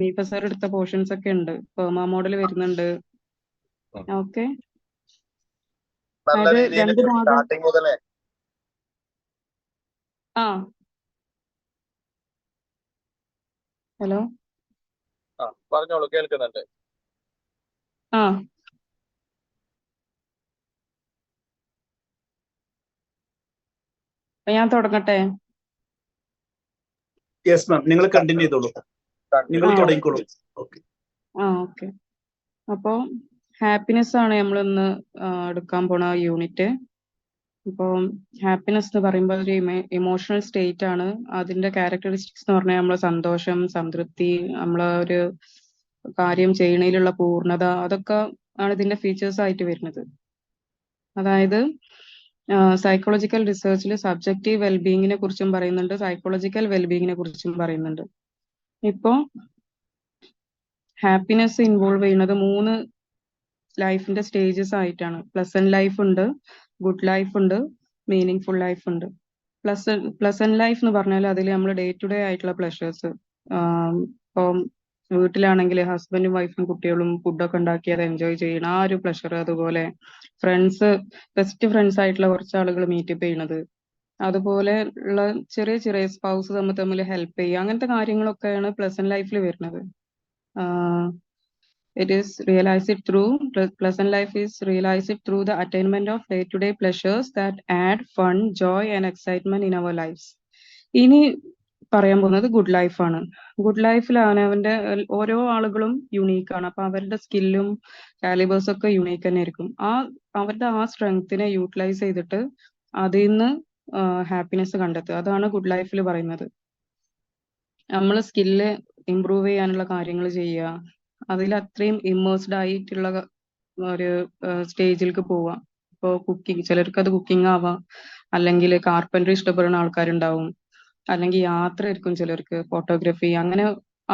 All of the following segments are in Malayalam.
ഇനിയിപ്പോ സാർ എടുത്ത പോർഷൻസ് ഒക്കെ ഉണ്ട്. പെർമ മോഡൽ വരുന്നുണ്ട്. ഓക്കെ, നല്ല അത് രീതിയിൽ രണ്ട് ഭാഗം. സ്റ്റാർട്ടിങ് മുതലേ ആ ഹലോ, പറഞ്ഞോളൂ, കേൾക്കുന്നുണ്ട്. ആ ഞാൻ തുടങ്ങട്ടെ? യെസ് മാം, നിങ്ങൾ കണ്ടിന്യൂ ചെയ്തോളൂ, നിങ്ങൾ തുടങ്ങിക്കോളൂ. ഓക്കെ. അപ്പോൾ ഹാപ്പിനെസ് ആണ് നമ്മൾ ഇന്ന് എടുക്കാൻ പോണ യൂണിറ്റ്. ഇപ്പോൾ ഹാപ്പിനെസ് എന്ന് പറയുമ്പോൾ ഒരു ഇമോഷണൽ സ്റ്റേറ്റ് ആണ്. അതിന്റെ ക്യാരക്ടറിസ്റ്റിക്സ് എന്ന് പറഞ്ഞാൽ നമ്മളെ സന്തോഷം, സംതൃപ്തി, നമ്മളെ ഒരു കാര്യം ചെയ്യണതിലുള്ള പൂർണ്ണത, അതൊക്കെ ആണ് ഇതിന്റെ ഫീച്ചേഴ്സ് ആയിട്ട് വരുന്നത്. അതായത് സൈക്കോളജിക്കൽ റിസർച്ചിൽ സബ്ജക്റ്റീവ് വെൽബീയിങ്ങിനെ കുറിച്ചും പറയുന്നുണ്ട്, സൈക്കോളജിക്കൽ വെൽബീയിങ്ങിനെ കുറിച്ചും പറയുന്നുണ്ട്. ഇപ്പോൾ ഹാപ്പിനെസ് ഇൻവോൾവ് ചെയ്യുന്നത് 3 ലൈഫിന്റെ സ്റ്റേജസ് ആയിട്ടാണ്. പ്ലസന്റ് ലൈഫ് ഉണ്ട്, ഗുഡ് ലൈഫ് ഉണ്ട്, മീനിങ് ഫുൾ ലൈഫ് ഉണ്ട്. പ്ലസന്റ് ലൈഫ് എന്ന് പറഞ്ഞാൽ അതിൽ നമ്മൾ ഡേ ടു ഡേ ആയിട്ടുള്ള പ്ലഷേഴ്സ്, ഇപ്പം വീട്ടിലാണെങ്കിൽ ഹസ്ബൻഡും വൈഫും കുട്ടികളും ഫുഡൊക്കെ ഉണ്ടാക്കി അത് എൻജോയ് ചെയ്യണം, ആ ഒരു പ്ലഷർ. അതുപോലെ ഫ്രണ്ട്സ്, ബെസ്റ്റ് ഫ്രണ്ട്സ് ആയിട്ടുള്ള കുറച്ച് ആളുകൾ മീറ്റപ്പ് ചെയ്യണത്, അതുപോലെ ഉള്ള ചെറിയ ചെറിയ സ്പൗസ് തമ്മിൽ ഹെൽപ്പ് ചെയ്യുക, അങ്ങനത്തെ കാര്യങ്ങളൊക്കെയാണ് പ്ലസന്റ് ലൈഫിൽ വരുന്നത്. It is realized through pleasant life is realized through the attainment of day-to-day pleasures that add fun, joy and excitement in our lives. ഇനി പറയാൻ പോകുന്നത് ഗുഡ് ലൈഫാണ്. ഗുഡ് ലൈഫിലാണ് അവന്റെ ഓരോ ആളുകളും യുണീക്ക് ആണ്. അപ്പൊ അവരുടെ സ്കില്ലും കാലിബേഴ്സും ഒക്കെ യുണീക്ക് തന്നെ ആയിരിക്കും. അവരുടെ ആ സ്ട്രെങ്ത്തിനെ യൂട്ടിലൈസ് ചെയ്തിട്ട് അതിൽ നിന്ന് ഹാപ്പിനെസ് കണ്ടെത്തുക, അതാണ് ഗുഡ് ലൈഫിൽ പറയുന്നത്. നമ്മൾ സ്കില്ല് ഇംപ്രൂവ് ചെയ്യാനുള്ള കാര്യങ്ങൾ ചെയ്യുക, അതിൽ അത്രയും ഇമ്മേഴ്സ്ഡ് ആയിട്ടുള്ള ഒരു സ്റ്റേജിലേക്ക് പോവാം. ഇപ്പോൾ കുക്കിംഗ്, ചിലർക്ക് അത് കുക്കിംഗ് ആവാം, അല്ലെങ്കിൽ കാർപ്പൻട്രി ഇഷ്ടപ്പെടുന്ന ആൾക്കാരുണ്ടാവും, അല്ലെങ്കിൽ യാത്ര ആയിരിക്കും ചിലർക്ക്, ഫോട്ടോഗ്രാഫി, അങ്ങനെ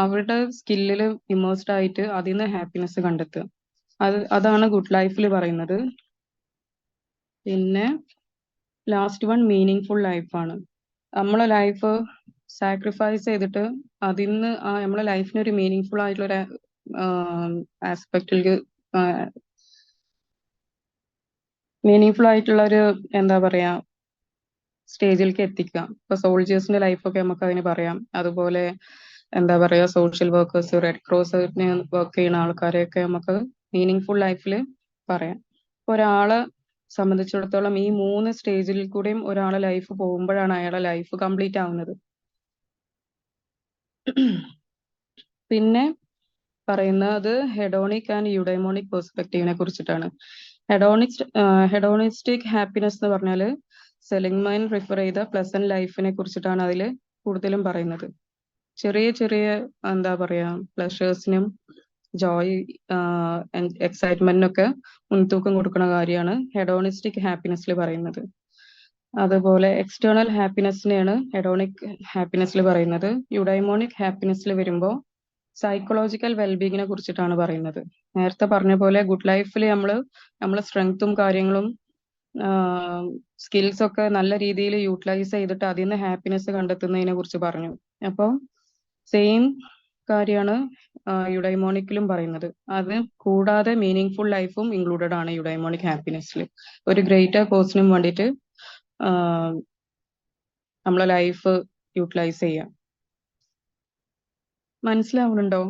അവരുടെ സ്കില്ലിൽ ഇമ്മേഴ്സ്ഡ് ആയിട്ട് അതിൽ നിന്ന് ഹാപ്പിനെസ് കണ്ടെത്തുക. അതാണ് ഗുഡ് ലൈഫിൽ പറയുന്നത്. പിന്നെ ലാസ്റ്റ് വൺ മീനിങ് ഫുൾ ലൈഫാണ്. നമ്മളെ ലൈഫ് സാക്രിഫൈസ് ചെയ്തിട്ട് അതിൽ നിന്ന് നമ്മളെ ലൈഫിന് ഒരു മീനിങ് ഫുൾ ആയിട്ടുള്ള ഒരു ആസ്പെക്റ്റിലേക്ക്, മീനിങ് ഫുൾ ആയിട്ടുള്ള ഒരു എന്താ പറയാ സ്റ്റേജിലേക്ക് എത്തിക്കുക. ഇപ്പൊ സോൾജേഴ്സിന്റെ ലൈഫൊക്കെ നമുക്ക് അതിന് പറയാം. അതുപോലെ എന്താ പറയാ social workers, red cross work ചെയ്യുന്ന ആൾക്കാരെയൊക്കെ നമുക്ക് മീനിങ് ഫുൾ ലൈഫിൽ പറയാം. ഒരാളെ സംബന്ധിച്ചിടത്തോളം ഈ 3 സ്റ്റേജിൽ കൂടെയും ഒരാളെ ലൈഫ് പോകുമ്പോഴാണ് അയാളെ ലൈഫ് കംപ്ലീറ്റ് ആവുന്നത്. പിന്നെ പറയുന്നത് ഹെഡോണിക് ആൻഡ് യുഡൈമോണിക് പെർസ്പെക്റ്റീവിനെ കുറിച്ചിട്ടാണ്. ഹെഡോണിസ്റ്റിക് ഹാപ്പിനെസ് എന്ന് പറഞ്ഞാല് സെലിഗ്മാൻ റിഫർ ചെയ്ത പ്ലസന്റ് ലൈഫിനെ കുറിച്ചിട്ടാണ് അതിൽ കൂടുതലും പറയുന്നത്. ചെറിയ ചെറിയ എന്താ പറയാ പ്ലഷേഴ്സിനും ജോയ്, എക്സൈറ്റ്മെന്റിനൊക്കെ മുൻതൂക്കം കൊടുക്കുന്ന കാര്യമാണ് ഹെഡോണിസ്റ്റിക് ഹാപ്പിനെസ്സിൽ പറയുന്നത്. അതുപോലെ എക്സ്റ്റേണൽ ഹാപ്പിനെസ്സിനെയാണ് ഹെഡോണിക് ഹാപ്പിനെസ്സിൽ പറയുന്നത്. യുഡൈമോണിക് ഹാപ്പിനെസ്സിൽ വരുമ്പോൾ സൈക്കോളജിക്കൽ വെൽബീങ്ങിനെ കുറിച്ചിട്ടാണ് പറയുന്നത്. നേരത്തെ പറഞ്ഞ പോലെ ഗുഡ് ലൈഫിൽ നമ്മളെ സ്ട്രെങ്ത്തും കാര്യങ്ങളും സ്കിൽസ് ഒക്കെ നല്ല രീതിയിൽ യൂട്ടിലൈസ് ചെയ്തിട്ട് അതിൽ നിന്ന് ഹാപ്പിനെസ് കണ്ടെത്തുന്നതിനെ കുറിച്ച് പറഞ്ഞു. അപ്പോൾ സെയിം കാര്യമാണ് യുഡൈമോണിക്കിലും പറയുന്നത്. അത് കൂടാതെ മീനിങ് ഫുൾ ലൈഫും ഇൻക്ലൂഡഡ് ആണ് യുഡൈമോണിക് ഹാപ്പിനെസ്സിൽ. ഒരു ഗ്രേറ്റർ കോസിനും വേണ്ടിയിട്ട് നമ്മളെ ലൈഫ് യൂട്ടിലൈസ് ചെയ്യാം. മനസ്സിലാവുന്നുണ്ടോ?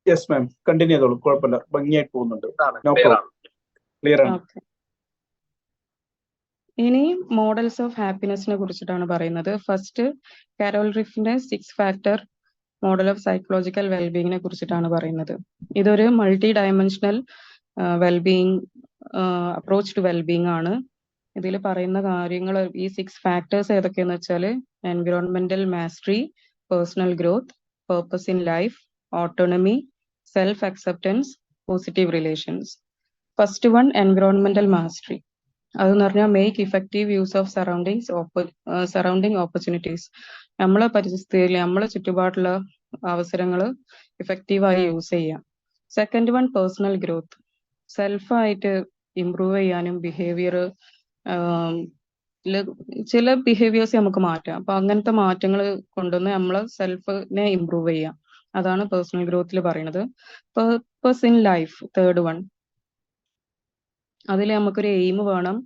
യെസ് മാം, കണ്ടിന്യൂ ചെയ്തോളൂ, കുഴപ്പമില്ല, ഭംഗിയായിട്ട് പോകുന്നുണ്ട്. ക്ലിയർ ആണ്. ഓക്കെ. ഇനി മോഡൽസ് ഓഫ് ഹാപ്പിനെസ്സിനെ കുറിച്ചിട്ടാണ് പറയുന്നത്. ഫസ്റ്റ് കാരോൾ റിഫിന്റെ 6 ഫാക്ടർ മോഡൽ ഓഫ് സൈക്കോളജിക്കൽ വെൽബീയിങ്ങിനെ കുറിച്ചിട്ടാണ് പറയുന്നത്. ഇതൊരു multi dimensional wellbeing approach to wellbeing ആണ്. ഇതിൽ പറയുന്ന കാര്യങ്ങൾ, ഈ 6 ഫാക്ടേഴ്സ് ഏതൊക്കെയെന്ന് വെച്ചാൽ environmental mastery, personal growth, purpose in life, autonomy, self acceptance, positive relations. First one environmental mastery. അതെന്ന് പറഞ്ഞാൽ make effective use of surrounding opportunities. നമ്മളെ പരിസ്ഥിതിയിൽ നമ്മളെ ചുറ്റുപാടുള്ള അവസരങ്ങൾ ഇഫക്റ്റീവായി യൂസ് ചെയ്യാം. Second one personal growth. സെൽഫായിട്ട് ഇംപ്രൂവ് ചെയ്യാനും ബിഹേവിയർ ചില ബിഹേവിയേഴ്സ് നമുക്ക് മാറ്റാം. അപ്പൊ അങ്ങനത്തെ മാറ്റങ്ങൾ കൊണ്ടുവന്ന് നമ്മളെ സെൽഫിനെ ഇമ്പ്രൂവ് ചെയ്യാം. അതാണ് പേഴ്സണൽ ഗ്രോത്തിൽ പറയുന്നത്. Purpose in life, third one. അതിൽ നമുക്കൊരു എയിം വേണം.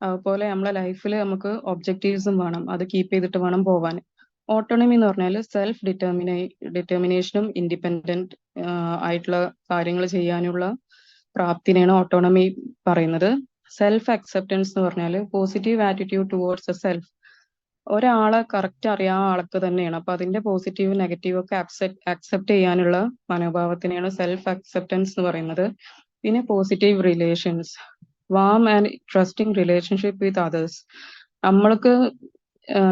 അതുപോലെ നമ്മളെ ലൈഫിൽ നമുക്ക് ഒബ്ജക്റ്റീവ്സും വേണം. അത് കീപ്പ് ചെയ്തിട്ട് വേണം പോവാൻ. ഓട്ടോണമി എന്ന് പറഞ്ഞാൽ സെൽഫ് ഡിറ്റർമിനേഷനും ഇൻഡിപെൻഡന്റ് ആയിട്ടുള്ള കാര്യങ്ങൾ ചെയ്യാനുള്ള പ്രാപ്തിനെയാണ് ഓട്ടോണമി പറയുന്നത്. സെൽഫ് അക്സെപ്റ്റൻസ് എന്ന് പറഞ്ഞാൽ positive attitude towards A self. ഒരാളെ കറക്റ്റ് അറിയാൻ ആൾക്ക് തന്നെയാണ്. അപ്പൊ അതിന്റെ പോസിറ്റീവ് നെഗറ്റീവ് ഒക്കെ അക്സെപ്റ്റ് ചെയ്യാനുള്ള മനോഭാവത്തിനെയാണ് സെൽഫ് അക്സെപ്റ്റൻസ് എന്ന് പറയുന്നത്. പിന്നെ positive relations, warm and trusting relationship with others. നമ്മൾക്ക്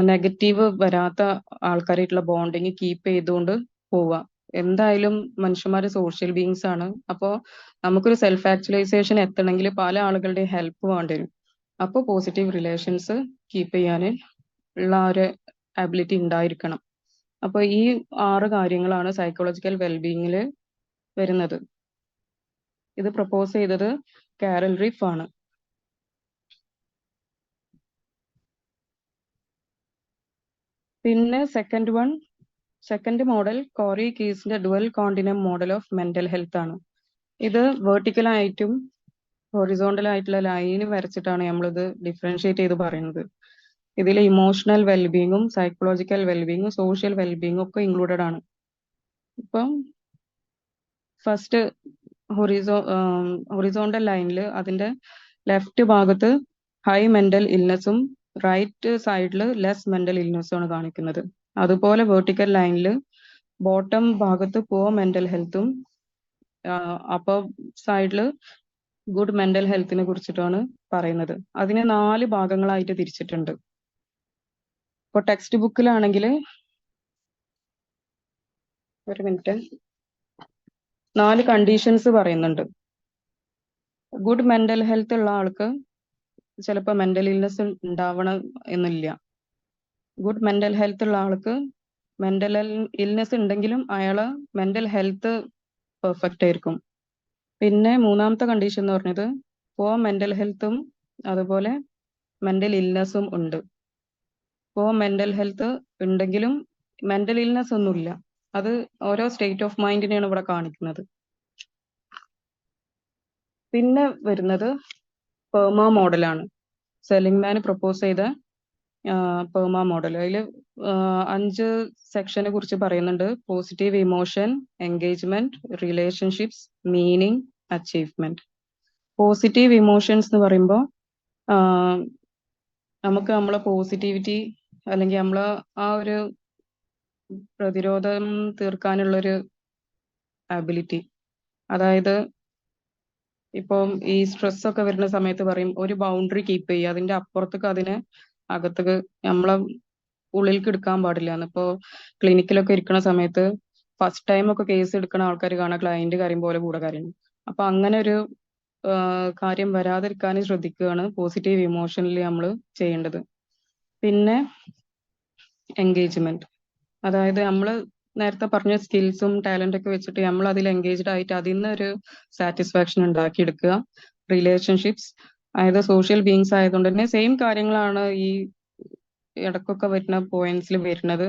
നെഗറ്റീവ് വരാത്ത ആൾക്കാരായിട്ടുള്ള ബോണ്ടിങ് കീപ്പ് ചെയ്തുകൊണ്ട് പോവുക. എന്തായാലും മനുഷ്യന്മാര് സോഷ്യൽ ബീങ്സ് ആണ്. അപ്പോൾ നമുക്കൊരു സെൽഫ് ആക്ച്വലൈസേഷൻ എത്തണമെങ്കിൽ പല ആളുകളുടെ ഹെൽപ്പ് വേണ്ടി വരും. അപ്പോൾ പോസിറ്റീവ് റിലേഷൻസ് കീപ്പ് ചെയ്യാൻ ഉള്ള ഒരു അബിലിറ്റി ഉണ്ടായിരിക്കണം. അപ്പൊ ഈ 6 കാര്യങ്ങളാണ് സൈക്കോളജിക്കൽ വെൽബീയിങ്ങിൽ വരുന്നത്. ഇത് പ്രപ്പോസ് ചെയ്തത് കാരൽ റിഫ് ആണ്. പിന്നെ സെക്കൻഡ് മോഡൽ കോറി കീസിന്റെ dual continuum model of mental health ആണ്. ഇത് വെർട്ടിക്കൽ ആയിട്ടും ഹൊറിസോണ്ടൽ ആയിട്ടുള്ള ലൈന് വരച്ചിട്ടാണ് നമ്മളിത് ഡിഫറൻഷിയേറ്റ് ചെയ്ത് പറയുന്നത്. ഇതിൽ ഇമോഷണൽ വെൽബീയിങ്ങും സൈക്കോളജിക്കൽ വെൽബീയിങ്ങും സോഷ്യൽ വെൽബീയിങ്ങും ഒക്കെ ഇൻക്ലൂഡഡ് ആണ്. ഇപ്പം ഫസ്റ്റ് ഹൊറിസോണ്ടൽ ലൈനിൽ അതിന്റെ ലെഫ്റ്റ് ഭാഗത്ത് ഹൈ മെന്റൽ ഇൽനെസ്സും റൈറ്റ് സൈഡിൽ ലെസ് മെന്റൽ ഇൽനെസ്സും ആണ് കാണിക്കുന്നത്. അതുപോലെ വെർട്ടിക്കൽ ലൈനിൽ ബോട്ടം ഭാഗത്ത് പുവർ മെന്റൽ ഹെൽത്തും അപ്പർ സൈഡിൽ ഗുഡ് മെന്റൽ ഹെൽത്തിനെ കുറിച്ചിട്ടാണ് പറയുന്നത്. അതിനെ 4 ഭാഗങ്ങളായിട്ട് തിരിച്ചിട്ടുണ്ട്. ഇപ്പൊ ടെക്സ്റ്റ് ബുക്കിലാണെങ്കിൽ 4 കണ്ടീഷൻസ് പറയുന്നുണ്ട്. ഗുഡ് മെന്റൽ ഹെൽത്ത് ഉള്ള ആൾക്ക് ചിലപ്പോൾ മെന്റൽ ഇൽനെസ് ഉണ്ടാവണം എന്നില്ല. ഗുഡ് മെന്റൽ ഹെൽത്ത് ഉള്ള ആൾക്ക് മെന്റൽ ഇൽനെസ് ഉണ്ടെങ്കിലും അയാളെ മെന്റൽ ഹെൽത്ത് പെർഫെക്റ്റ് ആയിരിക്കും. പിന്നെ 3ാമത്തെ കണ്ടീഷൻ എന്ന് പറഞ്ഞത് പുവർ മെന്റൽ ഹെൽത്തും അതുപോലെ മെന്റൽ ഇൽനെസ്സും ഉണ്ട്. പുവർ മെന്റൽ ഹെൽത്ത് ഉണ്ടെങ്കിലും മെന്റൽ ഇൽനെസ് ഒന്നുമില്ല. അത് ഓരോ സ്റ്റേറ്റ് ഓഫ് മൈൻഡിനെയാണ് ഇവിടെ കാണിക്കുന്നത്. പിന്നെ വരുന്നത് പെർമ മോഡലാണ്. സെലിംഗ്മാൻ പ്രപ്പോസ് ചെയ്ത പെർമ മോഡൽ. അതിൽ 5 സെക്ഷനെ കുറിച്ച് പറയുന്നുണ്ട്. Positive emotion, engagement, relationships, meaning, achievement. Positive emotions എന്ന് പറയുമ്പോൾ നമുക്ക് നമ്മളെ പോസിറ്റിവിറ്റി അല്ലെങ്കിൽ നമ്മളെ ആ ഒരു പ്രതിരോധം തീർക്കാനുള്ളൊരു ആബിലിറ്റി. അതായത് ഇപ്പം ഈ സ്ട്രെസ് ഒക്കെ വരുന്ന സമയത്ത് പറയും ഒരു ബൗണ്ടറി കീപ്പ് ചെയ്യുക, അതിന്റെ അപ്പുറത്തേക്ക് അതിനെ അകത്തേക്ക് നമ്മളെ ഉള്ളിലേക്ക് എടുക്കാൻ പാടില്ല. ഇപ്പോ ക്ലിനിക്കിലൊക്കെ ഇരിക്കുന്ന സമയത്ത് ഫസ്റ്റ് ടൈം ഒക്കെ കേസ് എടുക്കുന്ന ആൾക്കാർ കാണാൻ ക്ലയന്റ് കാര്യം പോലെ കൂടെ കാര്യം. അപ്പൊ അങ്ങനെ ഒരു കാര്യം വരാതിരിക്കാൻ ശ്രദ്ധിക്കുകയാണ് പോസിറ്റീവ് ഇമോഷനിൽ നമ്മൾ ചെയ്യേണ്ടത്. പിന്നെ എൻഗേജ്മെന്റ്, അതായത് നമ്മൾ നേരത്തെ പറഞ്ഞ സ്കിൽസും ടാലന്റ് ഒക്കെ വെച്ചിട്ട് നമ്മൾ അതിൽ എൻഗേജ്ഡ് ആയിട്ട് അതിൽ നിന്ന് ഒരു സാറ്റിസ്ഫാക്ഷൻ ഉണ്ടാക്കിയെടുക്കുക. റിലേഷൻഷിപ്സ്, അതായത് സോഷ്യൽ ബീങ്സ് ആയതുകൊണ്ട് തന്നെ സെയിം കാര്യങ്ങളാണ് ഈ ഇടക്കൊക്കെ വരുന്ന പോയിന്റ്സിൽ വരുന്നത്.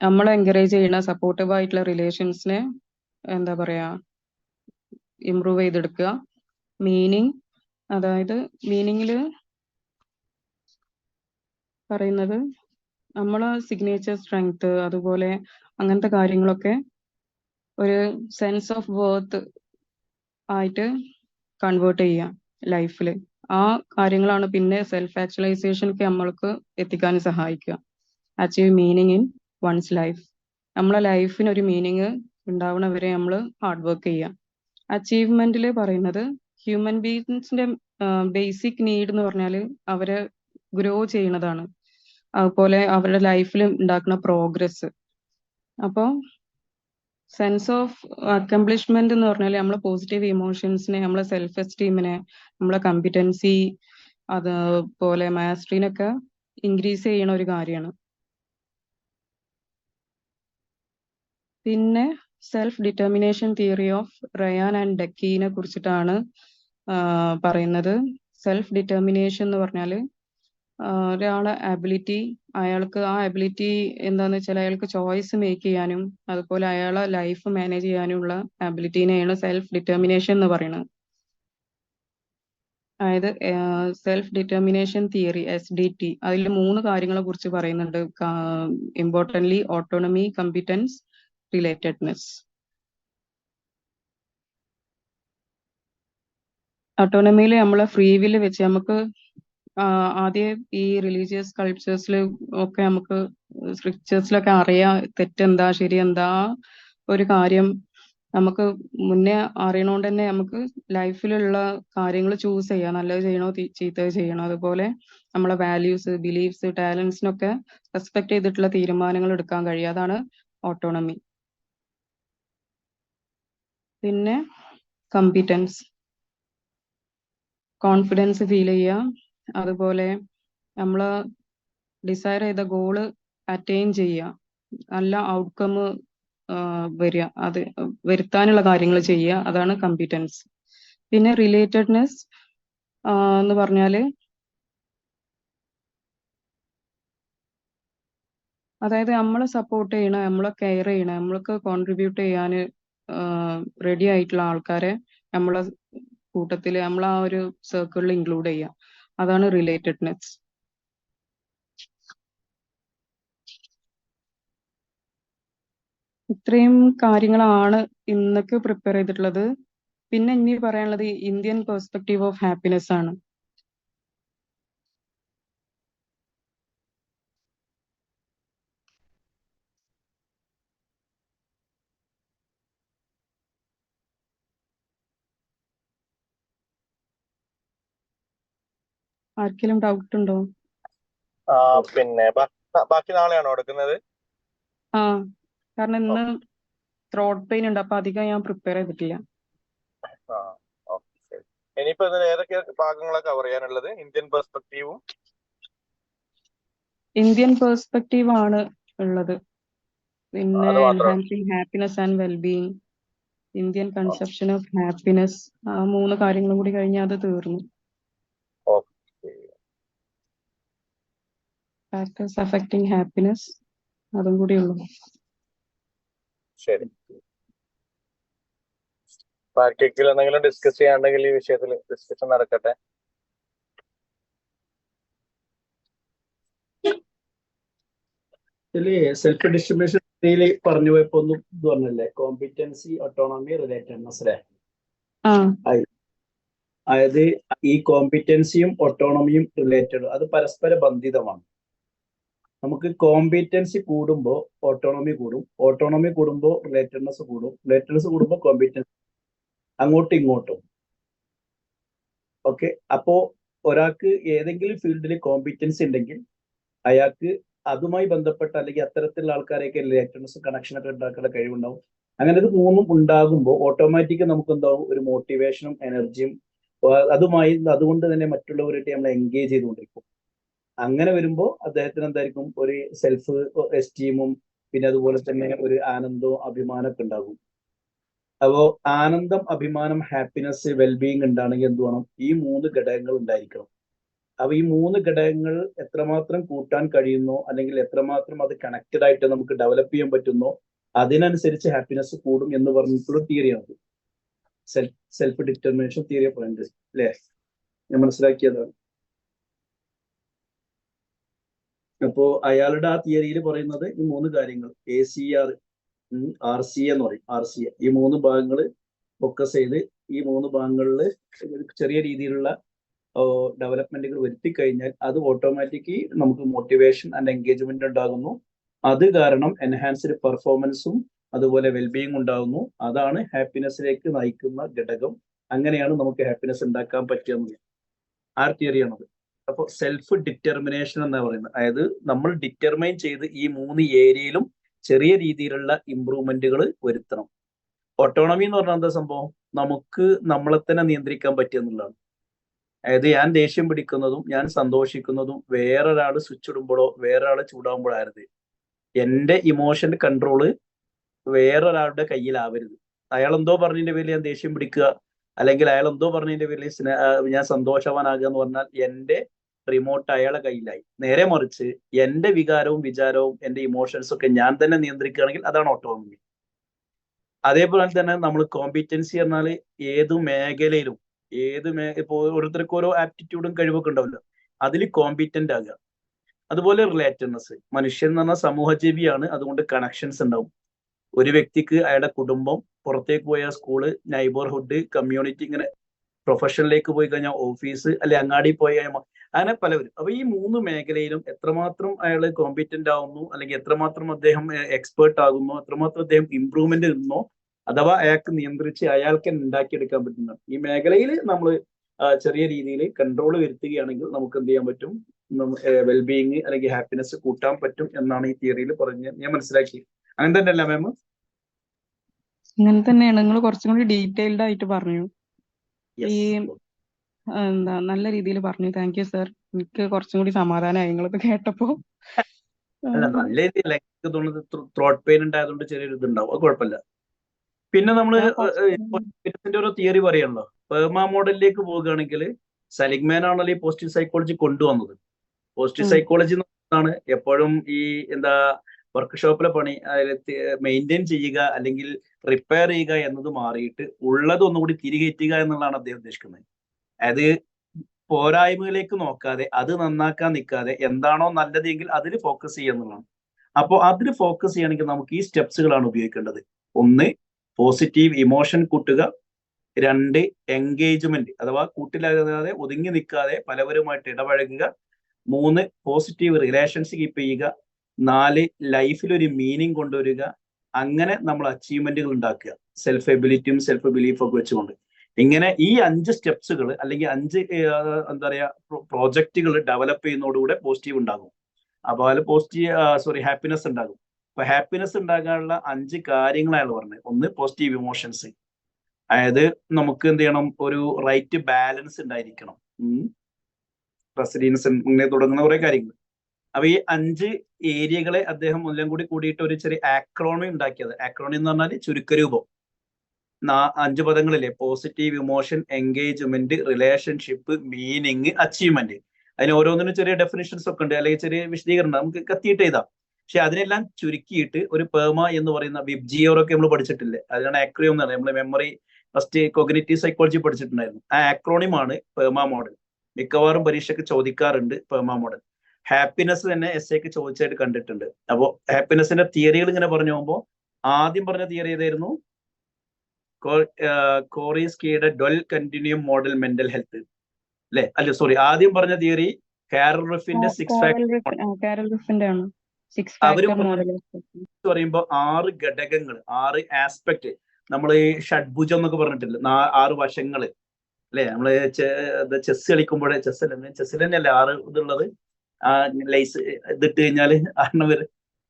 നമ്മൾ എൻകറേജ് ചെയ്യുന്ന സപ്പോർട്ടീവ് ആയിട്ടുള്ള റിലേഷൻസിനെ എന്താ പറയാ ഇംപ്രൂവ് ചെയ്തെടുക്കുക. മീനിങ്, അതായത് മീനിങ്ങിൽ പറയുന്നത് നമ്മളെ സിഗ്നേച്ചർ സ്ട്രെങ്ത് അതുപോലെ അങ്ങനത്തെ കാര്യങ്ങളൊക്കെ ഒരു സെൻസ് ഓഫ് വർത്ത് ആയിട്ട് കൺവേർട്ട് ചെയ്യുക ലൈഫിൽ. ആ കാര്യങ്ങളാണ് പിന്നെ സെൽഫ് ആക്ച്വലൈസേഷനൊക്കെ നമ്മൾക്ക് എത്തിക്കാൻ സഹായിക്കുക. Achieve meaning in once life. നമ്മളെ ലൈഫിന് ഒരു മീനിങ് ഉണ്ടാവണവരെ നമ്മൾ ഹാർഡ് വർക്ക് ചെയ്യുക. അച്ചീവ്മെന്റിൽ പറയുന്നത് ഹ്യൂമൻ ബീങ്സിന്റെ ബേസിക് നീഡ് എന്ന് പറഞ്ഞാൽ അവരെ ഗ്രോ ചെയ്യുന്നതാണ്. അതുപോലെ അവരുടെ ലൈഫിൽ ഉണ്ടാക്കുന്ന പ്രോഗ്രസ്. അപ്പോൾ സെൻസ് ഓഫ് അക്കംപ്ലിഷ്മെന്റ് എന്ന് പറഞ്ഞാൽ നമ്മളെ പോസിറ്റീവ് ഇമോഷൻസിനെ, നമ്മളെ സെൽഫ് എസ്റ്റീമിനെ, നമ്മളെ കമ്പിറ്റൻസി അതുപോലെ മാസ്റ്ററിനൊക്കെ ഇൻക്രീസ് ചെയ്യണ ഒരു കാര്യമാണ്. പിന്നെ self determination theory of Ryan and ഡക്കീനെ കുറിച്ചിട്ടാണ് പറയുന്നത്. സെൽഫ് ഡിറ്റർമിനേഷൻ എന്ന് പറഞ്ഞാൽ ഒരാളെ അബിലിറ്റി, അയാൾക്ക് ആ അബിലിറ്റി എന്താന്ന് വെച്ചാൽ അയാൾക്ക് ചോയ്സ് മേക്ക് ചെയ്യാനും അതുപോലെ അയാളെ ലൈഫ് മാനേജ് ചെയ്യാനുള്ള അബിലിറ്റീനെയാണ് സെൽഫ് ഡിറ്റർമിനേഷൻ എന്ന് പറയുന്നത്. അതായത് സെൽഫ് ഡിറ്റർമിനേഷൻ തിയറി SDT അതിൽ 3 കാര്യങ്ങളെ കുറിച്ച് പറയുന്നുണ്ട്. Importantly autonomy, competence, relatedness. ഓട്ടോണമിയിൽ നമ്മളെ ഫ്രീ വില്ല് വെച്ച് നമുക്ക് ആദ്യം ഈ റിലീജിയസ് കൾച്ചേഴ്സിൽ ഒക്കെ നമുക്ക് സ്ക്രിപ്ചേഴ്സിലൊക്കെ അറിയാം തെറ്റെന്താ ശരി എന്താ ഒരു കാര്യം നമുക്ക് മുന്നേ അറിയണോണ്ട് തന്നെ നമുക്ക് ലൈഫിലുള്ള കാര്യങ്ങൾ ചൂസ് ചെയ്യാം, നല്ലത് ചെയ്യണോ ചീത്തത് ചെയ്യണോ. അതുപോലെ നമ്മളെ വാല്യൂസ്, ബിലീഫ്സ്, ടാലൻസിനൊക്കെ റെസ്പെക്ട് ചെയ്തിട്ടുള്ള തീരുമാനങ്ങൾ എടുക്കാൻ കഴിയും. അതാണ് ഓട്ടോണമി. പിന്നെ കമ്പിറ്റൻസ്, കോൺഫിഡൻസ് ഫീൽ ചെയ്യുക, അതുപോലെ നമ്മൾ ഡിസൈർ ചെയ്ത ഗോള് അറ്റൈൻ ചെയ്യുക, നല്ല ഔട്ട്കം വരിക, അത് വരുത്താനുള്ള കാര്യങ്ങൾ ചെയ്യുക, അതാണ് കമ്പിറ്റൻസ്. പിന്നെ റിലേറ്റഡ്നെസ് എന്ന് പറഞ്ഞാൽ അതായത് നമ്മളെ സപ്പോർട്ട് ചെയ്യണ, നമ്മളെ കെയർ ചെയ്യണ, നമ്മൾക്ക് കോൺട്രിബ്യൂട്ട് ചെയ്യാൻ റെഡി ആയിട്ടുള്ള ആൾക്കാരെ നമ്മളെ കൂട്ടത്തിൽ നമ്മൾ ആ ഒരു സർക്കിളിൽ ഇൻക്ലൂഡ് ചെയ്യുക, അതാണ് റിലേറ്റഡ്നെസ്. ഇത്രയും കാര്യങ്ങളാണ് ഇന്നൊക്കെ പ്രിപ്പയർ ചെയ്തിട്ടുള്ളത്. പിന്നെ ഇനി പറയാനുള്ളത് ഇന്ത്യൻ പെർസ്പെക്റ്റീവ് ഓഫ് ഹാപ്പിനെസ് ആണ്. ആർക്കെങ്കിലും ഡൗട്ട് ഉണ്ടോ? പിന്നെ ബാക്കി നാളെയാണോ എടുക്കുന്നത്? ആ, കാരണം ഇന്ന് ത്രോട്ട് പെയിൻ ഉണ്ട്, അപ്പൊ അധികം ഞാൻ പ്രിപ്പയർ ചെയ്തിട്ടില്ല. ഇനിയിപ്പോ ഇതിൽ ഏതൊക്കെ ഭാഗങ്ങളാണ് കവർ ചെയ്യാനുള്ളത്? ഇന്ത്യൻ പെർസ്പെക്റ്റീവും ഇന്ത്യൻ പെർസ്പെക്റ്റീവ് ആണ് ഉള്ളത്. പിന്നെ enhancing happiness and wellbeing, Indian conception of happiness, ആ 3 കാര്യങ്ങളും കൂടി കഴിഞ്ഞാൽ അത് തീർന്നു. ഫാക്ടേഴ്സ് അഫക്റ്റിംഗ് ഹാപ്പിനെസ്, അതും കൂടി ഉള്ളു. ശരി. ആർക്കെങ്കിലും എന്തെങ്കിലും ഡിസ്കസ് ചെയ്യാണ്ടെങ്കിൽ ഈ വിഷയത്തിൽ ഡിസ്കഷൻ നടക്കട്ടെ. ഇതില് സെൽഫ് ഡിസ്ട്രിബ്യൂഷൻ പറഞ്ഞു പോയപ്പോ ഒന്നും ഇത് പറഞ്ഞല്ലേ, കോമ്പിറ്റൻസി, ഓട്ടോണമി, റിലേറ്റഡ്നെസ് അല്ലേ? അതായത് ഈ കോമ്പിറ്റൻസിയും ഓട്ടോണമിയും റിലേറ്റഡ്, അത് പരസ്പര ബന്ധിതമാണ്. നമുക്ക് കോമ്പിറ്റൻസി കൂടുമ്പോൾ ഓട്ടോണമി കൂടും, ഓട്ടോണമി കൂടുമ്പോൾ റിലേറ്റഡ്നെസ് കൂടും, റിലേറ്റഡ്നെസ് കൂടുമ്പോൾ കോമ്പിറ്റൻസി, അങ്ങോട്ടും ഇങ്ങോട്ടും. ഓക്കെ, അപ്പോ ഒരാൾക്ക് ഏതെങ്കിലും ഫീൽഡിൽ കോമ്പിറ്റൻസി ഉണ്ടെങ്കിൽ അയാൾക്ക് അതുമായി ബന്ധപ്പെട്ട അല്ലെങ്കിൽ അത്തരത്തിലുള്ള ആൾക്കാരെയൊക്കെ റിലേറ്റഡ്നെസ്, കണക്ഷനൊക്കെ ഉണ്ടാക്കേണ്ട കഴിവുണ്ടാവും. അങ്ങനെ ഇത് 3ഉം ഉണ്ടാകുമ്പോൾ ഓട്ടോമാറ്റിക്കലി നമുക്ക് എന്താവും, ഒരു മോട്ടിവേഷനും എനർജിയും അതുകൊണ്ട് തന്നെ മറ്റുള്ളവരായിട്ട് നമ്മൾ എൻഗേജ് ചെയ്തുകൊണ്ടിരിക്കും. അങ്ങനെ വരുമ്പോൾ അദ്ദേഹത്തിന് എന്തായിരിക്കും, ഒരു സെൽഫ് എസ്റ്റീമും പിന്നെ അതുപോലെ തന്നെ ഒരു ആനന്ദവും അഭിമാനമൊക്കെ ഉണ്ടാകും. അപ്പോൾ ആനന്ദം, അഭിമാനം, ഹാപ്പിനെസ്, വെൽബീയിങ് ഉണ്ടാണെങ്കിൽ എന്ത് വേണം, ഈ 3 ഘടകങ്ങൾ ഉണ്ടായിരിക്കണം. അപ്പൊ ഈ 3 ഘടകങ്ങൾ എത്രമാത്രം കൂട്ടാൻ കഴിയുന്നോ അല്ലെങ്കിൽ എത്രമാത്രം അത് കണക്റ്റഡ് ആയിട്ട് നമുക്ക് ഡെവലപ്പ് ചെയ്യാൻ പറ്റുന്നോ അതിനനുസരിച്ച് ഹാപ്പിനെസ് കൂടും എന്ന് പറഞ്ഞിട്ടുള്ള തിയറിയാണ് self determination theory of interest അല്ലേ? ഞാൻ മനസ്സിലാക്കിയതാണ്. അപ്പോ അയാളുടെ ആ തിയറിയിൽ പറയുന്നത് ഈ 3 കാര്യങ്ങൾ ACR, RCA എന്ന് പറയും, RCA, ഈ 3 ഭാഗങ്ങൾ ഫോക്കസ് ചെയ്ത് ഈ 3 ഭാഗങ്ങളിൽ ചെറിയ രീതിയിലുള്ള ഡെവലപ്മെന്റുകൾ വരുത്തി കഴിഞ്ഞാൽ അത് ഓട്ടോമാറ്റിക്കലി നമുക്ക് മോട്ടിവേഷൻ ആൻഡ് എൻഗേജ്മെന്റ് ഉണ്ടാകുന്നു. അത് കാരണം എൻഹാൻസ്ഡ് പെർഫോമൻസും അതുപോലെ വെൽബീയിങ് ഉണ്ടാകുന്നു. അതാണ് ഹാപ്പിനെസ്സിലേക്ക് നയിക്കുന്ന ഘടകം. അങ്ങനെയാണ് നമുക്ക് ഹാപ്പിനെസ് ഉണ്ടാക്കാൻ പറ്റുക. ആ തിയറിയാണത്. അപ്പോൾ സെൽഫ് ഡിറ്റർമിനേഷൻ എന്നാ പറയുന്നത്, അതായത് നമ്മൾ ഡിറ്റർമൈൻ ചെയ്ത് ഈ 3 ഏരിയയിലും ചെറിയ രീതിയിലുള്ള ഇംപ്രൂവ്മെന്റുകൾ വരുത്തണം. ഓട്ടോണമി എന്ന് പറഞ്ഞാൽ എന്താ സംഭവം, നമുക്ക് നമ്മളെ തന്നെ നിയന്ത്രിക്കാൻ പറ്റുക എന്നുള്ളതാണ്. അതായത് ഞാൻ ദേഷ്യം പിടിക്കുന്നതും ഞാൻ സന്തോഷിക്കുന്നതും വേറൊരാൾ സ്വിച്ച് ഇടുമ്പോഴോ വേറൊരാൾ ചൂടാകുമ്പോഴായിരുന്നു. എൻ്റെ ഇമോഷൻ കൺട്രോള് വേറൊരാളുടെ കയ്യിലാവരുത്. അയാൾ എന്തോ പറഞ്ഞതിന്റെ പേരിൽ ഞാൻ ദേഷ്യം പിടിക്കുക, അല്ലെങ്കിൽ അയാൾ എന്തോ പറഞ്ഞതിന്റെ പേരിൽ ഞാൻ സന്തോഷവാനാകുക എന്ന് പറഞ്ഞാൽ എന്റെ റിമോട്ട് അയാളെ കയ്യിലായി. നേരെ മറിച്ച് എന്റെ വികാരവും വിചാരവും എന്റെ ഇമോഷൻസും ഒക്കെ ഞാൻ തന്നെ നിയന്ത്രിക്കുകയാണെങ്കിൽ അതാണ് ഓട്ടോണമി. അതേപോലെ തന്നെ നമ്മൾ കോമ്പിറ്റൻസി പറഞ്ഞാൽ ഏത് മേഖലയിലും ഇപ്പോ ഓരോരുത്തർക്കും ഓരോ ആപ്റ്റിറ്റ്യൂഡും കഴിവൊക്കെ ഉണ്ടാവില്ല, അതിൽ കോമ്പിറ്റന്റ് ആകുക. അതുപോലെ റിലേറ്റഡ്നെസ്, മനുഷ്യൻ എന്ന് പറഞ്ഞാൽ സമൂഹജീവിയാണ്, അതുകൊണ്ട് കണക്ഷൻസ് ഉണ്ടാവും. ഒരു വ്യക്തിക്ക് അയാളുടെ കുടുംബം, പുറത്തേക്ക് പോയ സ്കൂള്, നൈബർഹുഡ്, കമ്മ്യൂണിറ്റി, ഇങ്ങനെ പ്രൊഫഷനിലേക്ക് പോയി കഴിഞ്ഞാൽ ഓഫീസ്, അല്ലെ അങ്ങാടി പോയി കഴിഞ്ഞാൽ അങ്ങനെ പലവരും. അപ്പൊ ഈ 3 മേഖലയിലും എത്രമാത്രം അയാൾ കോമ്പിറ്റന്റ് ആവുന്നു, അല്ലെങ്കിൽ എത്രമാത്രം അദ്ദേഹം എക്സ്പേർട്ട് ആകുന്നു, എത്രമാത്രം അദ്ദേഹം ഇമ്പ്രൂവ്മെന്റ് ഇടുന്നോ, അഥവാ അയാൾക്ക് നിയന്ത്രിച്ച് അയാൾക്ക് ഉണ്ടാക്കിയെടുക്കാൻ പറ്റുന്ന ഈ മേഖലയിൽ നമ്മൾ ചെറിയ രീതിയിൽ കൺട്രോൾ വരുത്തുകയാണെങ്കിൽ നമുക്ക് എന്ത് ചെയ്യാൻ പറ്റും, വെൽബീയിങ് അല്ലെങ്കിൽ ഹാപ്പിനെസ് കൂട്ടാൻ പറ്റും എന്നാണ് ഈ തിയറിയിൽ പറഞ്ഞ് ഞാൻ മനസ്സിലാക്കി. അങ്ങനെ തന്നെയല്ല മാം? അങ്ങനെ തന്നെയാണ്. നിങ്ങൾ കുറച്ചും കൂടി ഡീറ്റെയിൽഡ് ആയിട്ട് പറഞ്ഞു. ഈ എന്താ നല്ല രീതിയിൽ പറഞ്ഞു. Thank you sir. എനിക്ക് കുറച്ചും കൂടി സമാധാനമായി നിങ്ങളിത് കേട്ടപ്പോ. അല്ല, നല്ല രീതിയില്ല. എനിക്ക് തോന്നുന്നത് ത്രോട്ട് പെയിൻ ഉണ്ടായതുകൊണ്ട് ചെറിയൊരു ഇതുണ്ടാവും, അത് കുഴപ്പമില്ല. പിന്നെ നമ്മള് ഒരു തിയറി പറയണല്ലോ, പെർമ മോഡലിലേക്ക് പോവുകയാണെങ്കിൽ സലിഗ്മാൻ ആണല്ലോ ഈ പോസിറ്റീവ് സൈക്കോളജി കൊണ്ടുവന്നത്. പോസിറ്റീവ് സൈക്കോളജി എന്നാണ് എപ്പോഴും ഈ എന്താ വർക്ക്ഷോപ്പിലെ പണി മെയിൻറ്റെയിൻ ചെയ്യുക അല്ലെങ്കിൽ റിപ്പയർ ചെയ്യുക എന്നത് മാറിയിട്ട് ഉള്ളത് ഒന്നുകൂടി തിരികെറ്റുക എന്നുള്ളതാണ് അദ്ദേഹം ഉദ്ദേശിക്കുന്നത്. അതായത് പോരായ്മകളിലേക്ക് നോക്കാതെ അത് നന്നാക്കാൻ നിൽക്കാതെ എന്താണോ നല്ലതെങ്കിൽ അതിൽ ഫോക്കസ് ചെയ്യുക എന്നുള്ളതാണ്. അപ്പോൾ അതിൽ ഫോക്കസ് ചെയ്യണമെങ്കിൽ നമുക്ക് ഈ സ്റ്റെപ്സുകളാണ് ഉപയോഗിക്കേണ്ടത്. 1, പോസിറ്റീവ് ഇമോഷൻ കൂട്ടുക. 2, എൻഗേജ്മെന്റ്, അഥവാ കൂട്ടിലാകാതെ ഒതുങ്ങി നിൽക്കാതെ പലവരുമായിട്ട് ഇടപഴകുക. 3, പോസിറ്റീവ് റിലേഷൻസ് കീപ്പ് ചെയ്യുക. 4, ലൈഫിൽ ഒരു മീനിങ് കൊണ്ടുവരിക. അങ്ങനെ നമ്മൾ അച്ചീവ്മെന്റുകൾ ഉണ്ടാക്കുക, സെൽഫ് എബിലിറ്റിയും സെൽഫ് ബിലീഫും ഒക്കെ വെച്ചുകൊണ്ട്. ഇങ്ങനെ ഈ 5 സ്റ്റെപ്സുകൾ അല്ലെങ്കിൽ 5 എന്താ പറയാ പ്രോജക്റ്റുകൾ ഡെവലപ്പ് ചെയ്യുന്നതോടുകൂടെ പോസിറ്റീവ് ഉണ്ടാകും. അപ്പോൾ അതിൽ ഹാപ്പിനെസ് ഉണ്ടാകും. അപ്പൊ ഹാപ്പിനെസ് ഉണ്ടാകാനുള്ള 5 കാര്യങ്ങളാണ് പറഞ്ഞത്. 1, പോസിറ്റീവ് ഇമോഷൻസ്, അതായത് നമുക്ക് എന്ത് ചെയ്യണം, ഒരു റൈറ്റ് ബാലൻസ് ഉണ്ടായിരിക്കണം, റെസിലിയൻസ്, ഇങ്ങനെ തുടങ്ങുന്ന കുറെ കാര്യങ്ങൾ. അപ്പൊ ഈ 5 ഏരിയകളെ അദ്ദേഹം എല്ലാം കൂടിയിട്ട് ഒരു ചെറിയ ആക്രോണി ഉണ്ടാക്കിയത്. ആക്രോണി എന്ന് പറഞ്ഞാൽ ചുരുക്കരൂപം. 5 പദങ്ങളില്ലേ, positive emotion, engagement, relationship, meaning, achievement. അതിന് ഓരോന്നിനും ചെറിയ ഡെഫിനിഷൻസ് ഒക്കെ ഉണ്ട്, അല്ലെങ്കിൽ ചെറിയ വിശദീകരണം നമുക്ക് കത്തിയിട്ട് എഴുതാം. പക്ഷെ അതിനെല്ലാം ചുരുക്കിയിട്ട് ഒരു പെർമ എന്ന് പറയുന്ന വിബ്ജിയോറൊക്കെ നമ്മൾ പഠിച്ചിട്ടില്ലേ, അതിനാണ് ആക്രോണിയം എന്ന് പറയുന്നത്. നമ്മൾ മെമ്മറി ഫസ്റ്റ് കോഗ്നിറ്റീവ് സൈക്കോളജി പഠിച്ചിട്ടുണ്ടായിരുന്നു. ആ ആക്രോണിയമാണ് പെർമ മോഡൽ. മിക്കവാറും പരീക്ഷയ്ക്ക് ചോദിക്കാറുണ്ട് പെർമ മോഡൽ. ഹാപ്പിനെസ് തന്നെ എസ്സേക്ക് ചോദിച്ചായിട്ട് കണ്ടിട്ടുണ്ട്. അപ്പോൾ ഹാപ്പിനെസിന്റെ തിയറികൾ ഇങ്ങനെ പറഞ്ഞു പോകുമ്പോൾ ആദ്യം പറഞ്ഞ തിയറി ഏതായിരുന്നു? കോറിസ്കിയുടെ dual continuum model mental health അല്ലെ? അല്ല സോറി, ആദ്യം പറഞ്ഞ തിയറി കാരൽ റിഫിന്റെ 6 അവര് പറയുമ്പോൾ 6 ഘടകങ്ങൾ, 6 ആസ്പെക്ട്. നമ്മൾ ഈ ഷഡ്ഭുജം എന്നൊക്കെ പറഞ്ഞിട്ടില്ല, 6 വശങ്ങള് അല്ലെ? നമ്മള് ചെസ് കളിക്കുമ്പോഴേ, ചെസ്സിൽ തന്നെയല്ലേ 6 ഇതുള്ളത്, ലൈസ് ഇതിട്ട് കഴിഞ്ഞാല് 6 പേര്.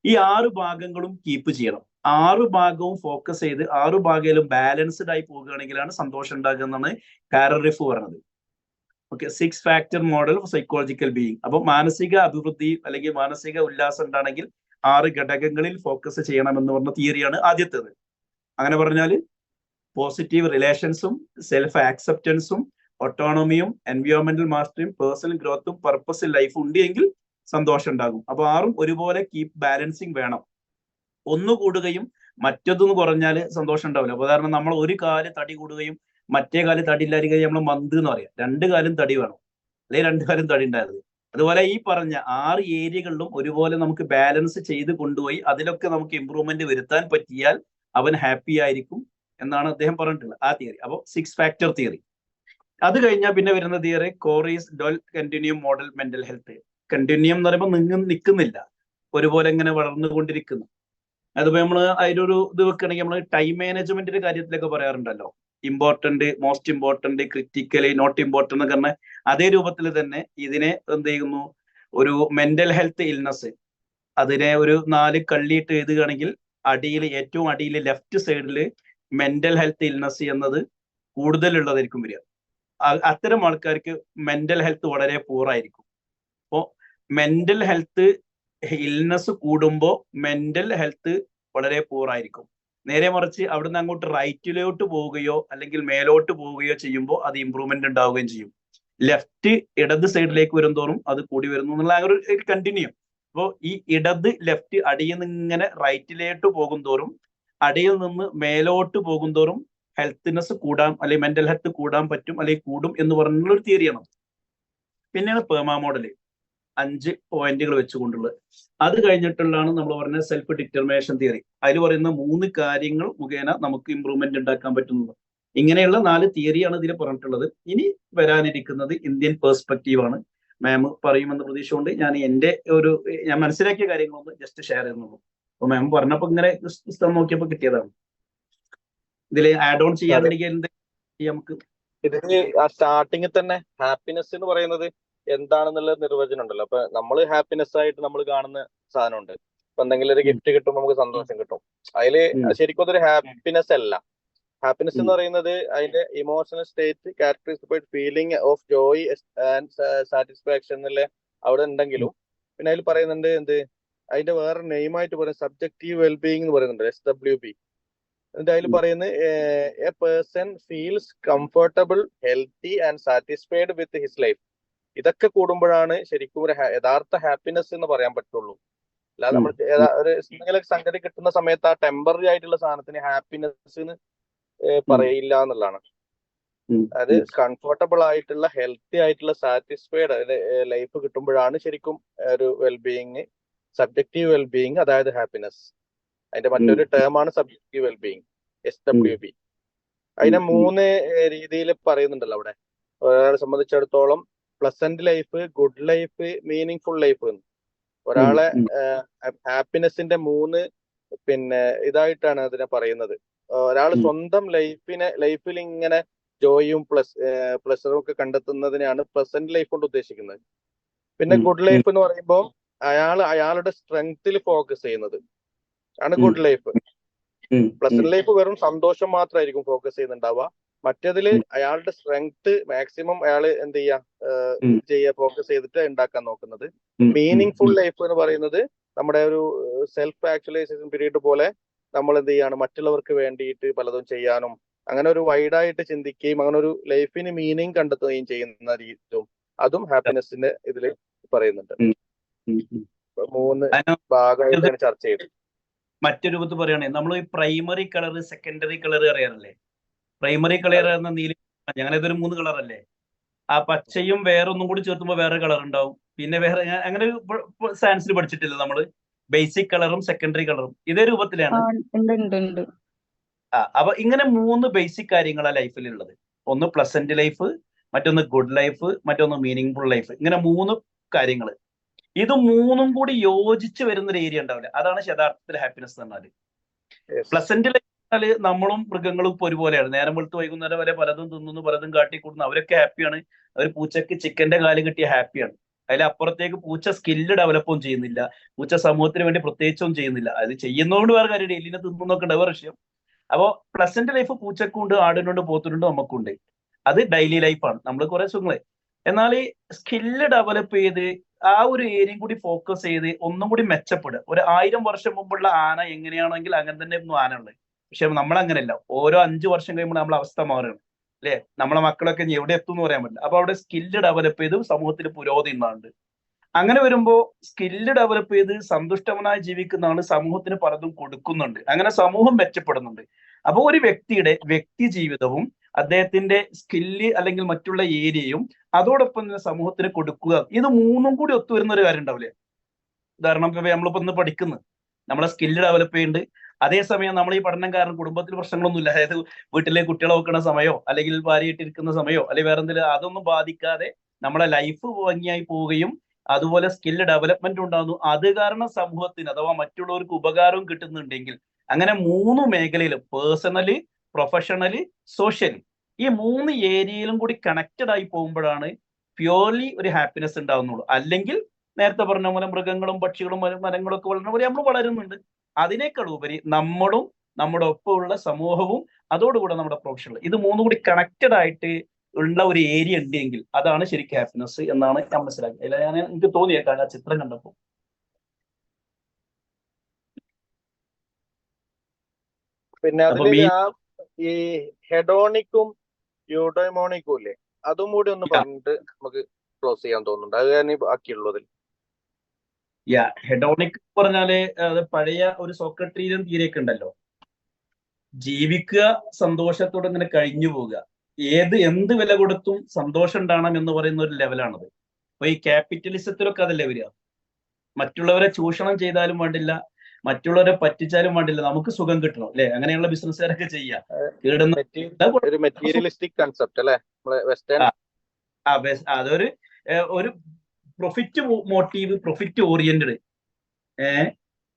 ഈ 6 ഭാഗങ്ങളും കീപ്പ് ചെയ്യണം. 6 ഭാഗവും ഫോക്കസ് ചെയ്ത് 6 ഭാഗയിലും ബാലൻസ്ഡ് ആയി പോവുകയാണെങ്കിലാണ് സന്തോഷം ഉണ്ടാകുക എന്നാണ് കാരൽ റിഫ് പറഞ്ഞത്. Okay, 6 factor model of psychological being. അപ്പൊ മാനസിക അഭിവൃദ്ധി അല്ലെങ്കിൽ മാനസിക ഉല്ലാസം ഉണ്ടാണെങ്കിൽ 6 ഘടകങ്ങളിൽ ഫോക്കസ് ചെയ്യണം എന്ന് പറഞ്ഞ തിയറിയാണ് ആദ്യത്തേത്. അങ്ങനെ പറഞ്ഞാൽ പോസിറ്റീവ് റിലേഷൻസും സെൽഫ് ആക്സെപ്റ്റൻസും ഓട്ടോണമിയും എൻവയോൺമെന്റൽ മാസ്റ്ററിയും പേഴ്സണൽ ഗ്രോത്തും പർപ്പസ് ലൈഫ് ഉണ്ട് എങ്കിൽ സന്തോഷം ഉണ്ടാകും. അപ്പൊ 6ഉം ഒരുപോലെ കീപ്പ് ബാലൻസിങ് വേണം. ഒന്ന് കൂടുകയും മറ്റൊന്ന് കുറഞ്ഞാൽ സന്തോഷം ഉണ്ടാവില്ല. ഉദാഹരണം, നമ്മൾ ഒരു കാല് തടി കൂടുകയും മറ്റേ കാല് തടി ഇല്ലാതിരിക്കുകയും നമ്മൾ മന്ത് എന്ന് പറയാം. 2 കാലും തടി വേണം, അല്ലെങ്കിൽ 2 കാലും തടി ഉണ്ടായത്. അതുപോലെ ഈ പറഞ്ഞ 6 ഏരിയകളിലും ഒരുപോലെ നമുക്ക് ബാലൻസ് ചെയ്ത് കൊണ്ടുപോയി അതിലൊക്കെ നമുക്ക് ഇമ്പ്രൂവ്മെന്റ് വരുത്താൻ പറ്റിയാൽ അവൻ ഹാപ്പി ആയിരിക്കും എന്നാണ് അദ്ദേഹം പറഞ്ഞിട്ടുള്ളത്, ആ തിയറി. അപ്പോൾ 6 ഫാക്ടർ തിയറി. അത് കഴിഞ്ഞാൽ പിന്നെ വരുന്ന theory quarries ഡൊൽ continuum model mental health. Continuum എന്ന് പറയുമ്പോൾ നിൽക്കുന്നില്ല, ഒരുപോലെ ഇങ്ങനെ വളർന്നുകൊണ്ടിരിക്കുന്നു. അതിപ്പോ നമ്മള് അതിലൊരു ഇത് വെക്കുകയാണെങ്കിൽ നമ്മൾ ടൈം മാനേജ്മെന്റിന്റെ കാര്യത്തിലൊക്കെ പറയാറുണ്ടല്ലോ, important, most important, critically, not important എന്നൊക്കെ പറഞ്ഞ അതേ രൂപത്തിൽ തന്നെ ഇതിനെ എന്ത് ചെയ്യുന്നു, ഒരു മെന്റൽ ഹെൽത്ത് ഇൽനസ്, അതിനെ ഒരു 4 കള്ളിയിട്ട് എഴുതുകയാണെങ്കിൽ ഏറ്റവും അടിയിൽ ലെഫ്റ്റ് സൈഡിൽ മെന്റൽ ഹെൽത്ത് ഇൽനസ് എന്നത് കൂടുതലുള്ളതായിരിക്കും വരിക. അത്തരം ആൾക്കാർക്ക് മെന്റൽ ഹെൽത്ത് വളരെ പൂറായിരിക്കും. അപ്പോൾ മെന്റൽ ഹെൽത്ത് ഇൽനസ് കൂടുമ്പോൾ മെന്റൽ ഹെൽത്ത് വളരെ പൂറായിരിക്കും. നേരെ മറിച്ച് അവിടുന്ന് അങ്ങോട്ട് റൈറ്റിലോട്ട് പോവുകയോ അല്ലെങ്കിൽ മേലോട്ട് പോവുകയോ ചെയ്യുമ്പോൾ അത് ഇമ്പ്രൂവ്മെന്റ് ഉണ്ടാവുകയും ചെയ്യും. ലെഫ്റ്റ് ഇടത് സൈഡിലേക്ക് വരുംതോറും അത് കൂടി വരുന്നു എന്നുള്ള ആ ഒരു കണ്ടിന്യൂ. അപ്പോൾ ഈ ഇടത് ലെഫ്റ്റ് അടിയിൽ നിന്ന് ഇങ്ങനെ റൈറ്റിലേക്ക് പോകും തോറും, അടിയിൽ നിന്ന് മേലോട്ട് പോകും തോറും ഹെൽത്തിനെസ് കൂടാൻ അല്ലെങ്കിൽ മെന്റൽ ഹെൽത്ത് കൂടാൻ പറ്റും അല്ലെങ്കിൽ കൂടും എന്ന് പറഞ്ഞുള്ള ഒരു തിയറിയാണ്. പിന്നെയാണ് പേമ മോഡല്, 5 പോയിന്റുകൾ വെച്ചുകൊണ്ടുള്ളത്. അത് കഴിഞ്ഞിട്ടുള്ളതാണ് നമ്മൾ പറഞ്ഞ സെൽഫ് ഡിറ്റർമിനേഷൻ തിയറി. അതിൽ പറയുന്ന 3 കാര്യങ്ങൾ മുഖേന നമുക്ക് ഇമ്പ്രൂവ്മെന്റ് ഉണ്ടാക്കാൻ പറ്റുന്നത്. ഇങ്ങനെയുള്ള 4 തിയറിയാണ് ഇതിൽ പറഞ്ഞിട്ടുള്ളത്. ഇനി വരാനിരിക്കുന്നത് ഇന്ത്യൻ പേഴ്സ്പെക്റ്റീവ് ആണ്. മാം പറയുമെന്ന് പ്രതീക്ഷ കൊണ്ട് ഞാൻ മനസ്സിലാക്കിയ കാര്യങ്ങളൊന്ന് ജസ്റ്റ് ഷെയർ ചെയ്യുന്നുള്ളൂ. അപ്പൊ മാം പറഞ്ഞപ്പോ ഇങ്ങനെ പുസ്തകം നോക്കിയപ്പോ കിട്ടിയതാണ്. ഇതിൽ ആഡ് ഓൺ ചെയ്യാനുണ്ടെങ്കിൽ നമുക്ക് ഇതിന് ആ സ്റ്റാർട്ടിങ്ങിൽ തന്നെ ഹാപ്പിനെസ് എന്ന് പറയുന്നത് എന്താണെന്നുള്ള നിർവചനം ഉണ്ടല്ലോ. അപ്പൊ നമ്മൾ ഹാപ്പിനെസ് ആയിട്ട് നമ്മൾ കാണുന്ന സാധനമുണ്ട്. ഇപ്പൊ എന്തെങ്കിലും ഒരു ഗിഫ്റ്റ് കിട്ടുമ്പോൾ നമുക്ക് സന്തോഷം കിട്ടും. അതില് ശരിക്കും അതൊരു ഹാപ്പിനെസ് അല്ല. ഹാപ്പിനെസ് എന്ന് പറയുന്നത് അതിന്റെ emotional state characterised by feeling of joy and satisfaction എന്നുള്ള അവിടെ ഉണ്ടെങ്കിലും പിന്നെ അതിൽ പറയുന്നുണ്ട് അതിന്റെ വേറെ നെയിമായിട്ട് പറയുന്നത് സബ്ജക്റ്റീവ് വെൽബീയിങ് എന്ന് പറയുന്നുണ്ട്, SWB. എന്നിട്ട് അതിൽ പറയുന്നത് A person feels comfortable, healthy and satisfied with his life. ഇതൊക്കെ കൂടുമ്പോഴാണ് ശരിക്കും ഒരു യഥാർത്ഥ ഹാപ്പിനെസ് എന്ന് പറയാൻ പറ്റുള്ളൂ. അല്ലാതെ നമ്മൾ ഒരു എന്തെങ്കിലും സംഗതി കിട്ടുന്ന സമയത്ത് ആ ടെമ്പററി ആയിട്ടുള്ള സാധനത്തിന് ഹാപ്പിനെസ് പറയില്ല എന്നുള്ളതാണ്. അത് കംഫർട്ടബിൾ ആയിട്ടുള്ള ഹെൽത്തി ആയിട്ടുള്ള സാറ്റിസ്ഫൈഡ് ലൈഫ് കിട്ടുമ്പോഴാണ് ശരിക്കും ഒരു വെൽബീയിങ്, സബ്ജക്റ്റീവ് വെൽബീയിങ്, അതായത് ഹാപ്പിനെസ്. അതിന്റെ മറ്റൊരു ടേമാണ് സബ്ജക്റ്റീവ് വെൽബീയിങ്, SWB. അതിനെ 3 രീതിയിൽ പറയുന്നുണ്ടല്ലോ അവിടെ. ഒരാളെ സംബന്ധിച്ചിടത്തോളം pleasant life, good life, meaning full life എന്ന്. ഒരാളെ ഹാപ്പിനെസിന്റെ 3 ഇതായിട്ടാണ് അതിനെ പറയുന്നത്. ഒരാൾ സ്വന്തം ലൈഫിൽ ഇങ്ങനെ ജോയും പ്ലഷറും ഒക്കെ കണ്ടെത്തുന്നതിനെയാണ് പ്ലസന്റ് ലൈഫ് കൊണ്ട് ഉദ്ദേശിക്കുന്നത്. പിന്നെ ഗുഡ് ലൈഫ് എന്ന് പറയുമ്പോൾ അയാളുടെ സ്ട്രെങ്ത്തിൽ ഫോക്കസ് ചെയ്യുന്നത് ആണ് ഗുഡ് ലൈഫ്. പ്ലസന്റ് ലൈഫ് വെറും സന്തോഷം മാത്രമായിരിക്കും ഫോക്കസ് ചെയ്യുന്നുണ്ടാവുക. മറ്റേതില് അയാളുടെ സ്ട്രെങ്ത് മാക്സിമം അയാൾ ഫോക്കസ് ചെയ്തിട്ട് ഉണ്ടാക്കാൻ നോക്കുന്നത്. മീനിങ് ഫുൾ ലൈഫ് എന്ന് പറയുന്നത് നമ്മുടെ ഒരു സെൽഫ് ആക്ച്വലൈസേഷൻ പീരീഡ് പോലെ നമ്മൾ മറ്റുള്ളവർക്ക് വേണ്ടിയിട്ട് പലതും ചെയ്യാനും അങ്ങനെ ഒരു വൈഡായിട്ട് ചിന്തിക്കുകയും അങ്ങനെ ഒരു ലൈഫിന് മീനിങ് കണ്ടെത്തുകയും ചെയ്യുന്ന രീതിയും അതും ഹാപ്പിനെസിന്റെ ഇതിൽ പറയുന്നുണ്ട്. 3 ഭാഗമായിട്ടാണ് ചർച്ച ചെയ്തത്. മറ്റൊരു രൂപത്തിൽ പറയുകയാണെങ്കിൽ നമ്മൾ ഈ പ്രൈമറി കളർ, സെക്കൻഡറി കളർ അറിയാറില്ലേ? പ്രൈമറി കളർ എന്ന നീല, അങ്ങനെ ഇതൊരു 3 കളറല്ലേ? ആ പച്ചയും വേറൊന്നും കൂടി ചേർത്തുമ്പോൾ വേറെ കളർ ഉണ്ടാവും. പിന്നെ വേറെ അങ്ങനെ സയൻസിൽ പഠിച്ചിട്ടില്ല നമ്മള്. ബേസിക് കളറും സെക്കൻഡറി കളറും ഇതേ രൂപത്തിലാണ്. അപ്പൊ ഇങ്ങനെ 3 ബേസിക് കാര്യങ്ങളാണ് ലൈഫിലുള്ളത്. ഒന്ന് പ്ലസന്റ് ലൈഫ്, മറ്റൊന്ന് ഗുഡ് ലൈഫ്, മറ്റൊന്ന് മീനിങ് ഫുൾ ലൈഫ്. ഇങ്ങനെ 3 കാര്യങ്ങൾ. ഇത് 3ഉം കൂടി യോജിച്ച് വരുന്ന ഒരു ഏരിയ ഉണ്ടാവില്ല. അതാണ് യഥാർത്ഥത്തിൽ ഹാപ്പിനെസ് എന്ന് പറഞ്ഞാല്. പ്ലസന്റ് ലൈഫ് നമ്മളും മൃഗങ്ങളും ഇപ്പൊ ഒരുപോലെയാണ്. നേരം വെളുത്ത് വൈകുന്നേരം വരെ പലതും തിന്നുന്നു, പലതും കാട്ടിക്കൂടുന്നു. അവരൊക്കെ ഹാപ്പിയാണ്. അവർ പൂച്ചക്ക് ചിക്കന്റെ കാല് കിട്ടിയ ഹാപ്പിയാണ്. അതിലപ്പുറത്തേക്ക് പൂച്ച സ്കില്ല് ഡെവലപ്പും ചെയ്യുന്നില്ല. പൂച്ച സമൂഹത്തിന് വേണ്ടി പ്രത്യേകിച്ചും ചെയ്യുന്നില്ല. അത് ചെയ്യുന്നതുകൊണ്ട് വേറെ കാര്യം, എല്ലിനെ തിന്നുന്നൊക്കെ ഉണ്ട്, വേറെ വിഷയം. അപ്പോ പ്ലസന്റ് ലൈഫ് പൂച്ചക്കുണ്ട്, ആടിനുണ്ട്, പോത്തിനുണ്ട്, നമുക്കുണ്ട്. അത് ഡെയിലി ലൈഫാണ്, നമ്മൾ കുറെ സുഖങ്ങളെ. എന്നാൽ ഈ സ്കില്ല് ഡെവലപ്പ് ചെയ്ത് ആ ഒരു ഏരിയയും കൂടി ഫോക്കസ് ചെയ്ത് ഒന്നും കൂടി മെച്ചപ്പെടുക. ഒരു 1000 വർഷം മുമ്പുള്ള ആന എങ്ങനെയാണെങ്കിൽ അങ്ങനെ തന്നെ ഒന്നും ആന ഉള്ളത്. പക്ഷെ നമ്മളങ്ങനെയല്ല. ഓരോ 5 വർഷം കഴിയുമ്പോൾ നമ്മളെ അവസ്ഥ മാറുകയാണ്, അല്ലെ? നമ്മളെ മക്കളൊക്കെ എവിടെ എത്തും എന്ന് പറയാൻ പറ്റില്ല. അപ്പൊ അവിടെ സ്കില്ല് ഡെവലപ്പ് ചെയ്ത് സമൂഹത്തിൽ പുരോഗതി ഉണ്ടാകുന്നുണ്ട്. അങ്ങനെ വരുമ്പോ സ്കില്ല് ഡെവലപ്പ് ചെയ്ത് സന്തുഷ്ടവനായി ജീവിക്കുന്ന ആള് സമൂഹത്തിന് പലതും കൊടുക്കുന്നുണ്ട്. അങ്ങനെ സമൂഹം മെച്ചപ്പെടുന്നുണ്ട്. അപ്പൊ ഒരു വ്യക്തിയുടെ വ്യക്തി ജീവിതവും അദ്ദേഹത്തിന്റെ സ്കില്ല് അല്ലെങ്കിൽ മറ്റുള്ള ഏരിയയും അതോടൊപ്പം തന്നെ സമൂഹത്തിന് കൊടുക്കുക, ഇത് 3ഉം കൂടി ഒത്തുവരുന്ന ഒരു കാര്യം ഉണ്ടാവില്ലേ? ഉദാഹരണം നമ്മളിപ്പോ ഇന്ന് പഠിക്കുന്നത്, നമ്മളെ സ്കില്ല് ഡെവലപ്പ് ചെയ്യുന്നുണ്ട്. അതേസമയം നമ്മൾ ഈ പഠനം കാരണം കുടുംബത്തിൽ പ്രശ്നങ്ങളൊന്നുമില്ല. അതായത് വീട്ടിലെ കുട്ടികളെ നോക്കുന്ന സമയോ അല്ലെങ്കിൽ ഭാര്യയായിട്ടിരിക്കുന്ന സമയോ അല്ലെങ്കിൽ വേറെ എന്തെങ്കിലും, അതൊന്നും ബാധിക്കാതെ നമ്മളെ ലൈഫ് ഭംഗിയായി പോവുകയും അതുപോലെ സ്കില്ല് ഡെവലപ്മെന്റ് ഉണ്ടാകുന്നു. അത് കാരണം സമൂഹത്തിന് അഥവാ മറ്റുള്ളവർക്ക് ഉപകാരവും കിട്ടുന്നുണ്ടെങ്കിൽ അങ്ങനെ 3 മേഖലയിലും പേഴ്സണലി, പ്രൊഫഷണലി, സോഷ്യലി ഈ 3 ഏരിയയിലും കൂടി കണക്റ്റഡ് ആയി പോകുമ്പോഴാണ് പ്യൂർലി ഒരു ഹാപ്പിനെസ് ഉണ്ടാവുന്നുള്ളൂ. അല്ലെങ്കിൽ നേരത്തെ പറഞ്ഞ പോലെ മൃഗങ്ങളും പക്ഷികളും മരങ്ങളും ഒക്കെ വളരുന്ന പോലെ നമ്മൾ വളരുന്നുണ്ട്. അതിനേക്കാൾ ഉപരി നമ്മളും നമ്മുടെ ഒപ്പമുള്ള സമൂഹവും അതോടുകൂടെ നമ്മുടെ പ്രൊഫഷണൽ, ഇത് 3 കൂടി കണക്റ്റഡ് ആയിട്ട് ഉള്ള ഒരു ഏരിയ ഉണ്ടെങ്കിൽ അതാണ് ശരിക്കും ഹാപ്പിനെസ് എന്നാണ് ഞാൻ മനസ്സിലാക്കിയത്. എനിക്ക് തോന്നിയേക്കാം ആ ചിത്രം കണ്ടപ്പോൾ. പിന്നെ അപ്പൊ അതില് മീൻ ഈ ഹെഡോണിക്കും യൂഡോമോണിക്കും ഇല്ലേ, അതും കൂടി ഒന്ന് പറഞ്ഞിട്ട് നമുക്ക് ക്ലോസ് ചെയ്യാൻ തോന്നുന്നുണ്ട്. അത് തന്നെ ബാക്കിയുള്ളത്. ഹെഡോണിക് പറഞ്ഞാല് അത് പഴയ ഒരു സോക്രട്ടീരിയൻ തീരെയൊക്കെ ഉണ്ടല്ലോ, ജീവിക്കുക, സന്തോഷത്തോടെ ഇങ്ങനെ കഴിഞ്ഞു പോവുക, എന്ത് വില കൊടുത്തും സന്തോഷം ഉണ്ടാകണം എന്ന് പറയുന്ന ഒരു ലെവലാണത്. അപ്പൊ ഈ ക്യാപിറ്റലിസത്തിലൊക്കെ അതല്ലേ വരിക, മറ്റുള്ളവരെ ചൂഷണം ചെയ്താലും വേണ്ടില്ല, മറ്റുള്ളവരെ പറ്റിച്ചാലും വേണ്ടില്ല, നമുക്ക് സുഖം കിട്ടണം അല്ലെ, അങ്ങനെയുള്ള ബിസിനസ്സുകാരൊക്കെ ചെയ്യാം. ഒരു മെറ്റീരിയലിസ്റ്റിക് കൺസെപ്റ്റ് അല്ലെ വെസ്റ്റേൺ. അതൊരു ഒരു പ്രൊഫിറ്റ് മോട്ടീവ്, പ്രൊഫിറ്റ് ഓറിയന്റഡ്.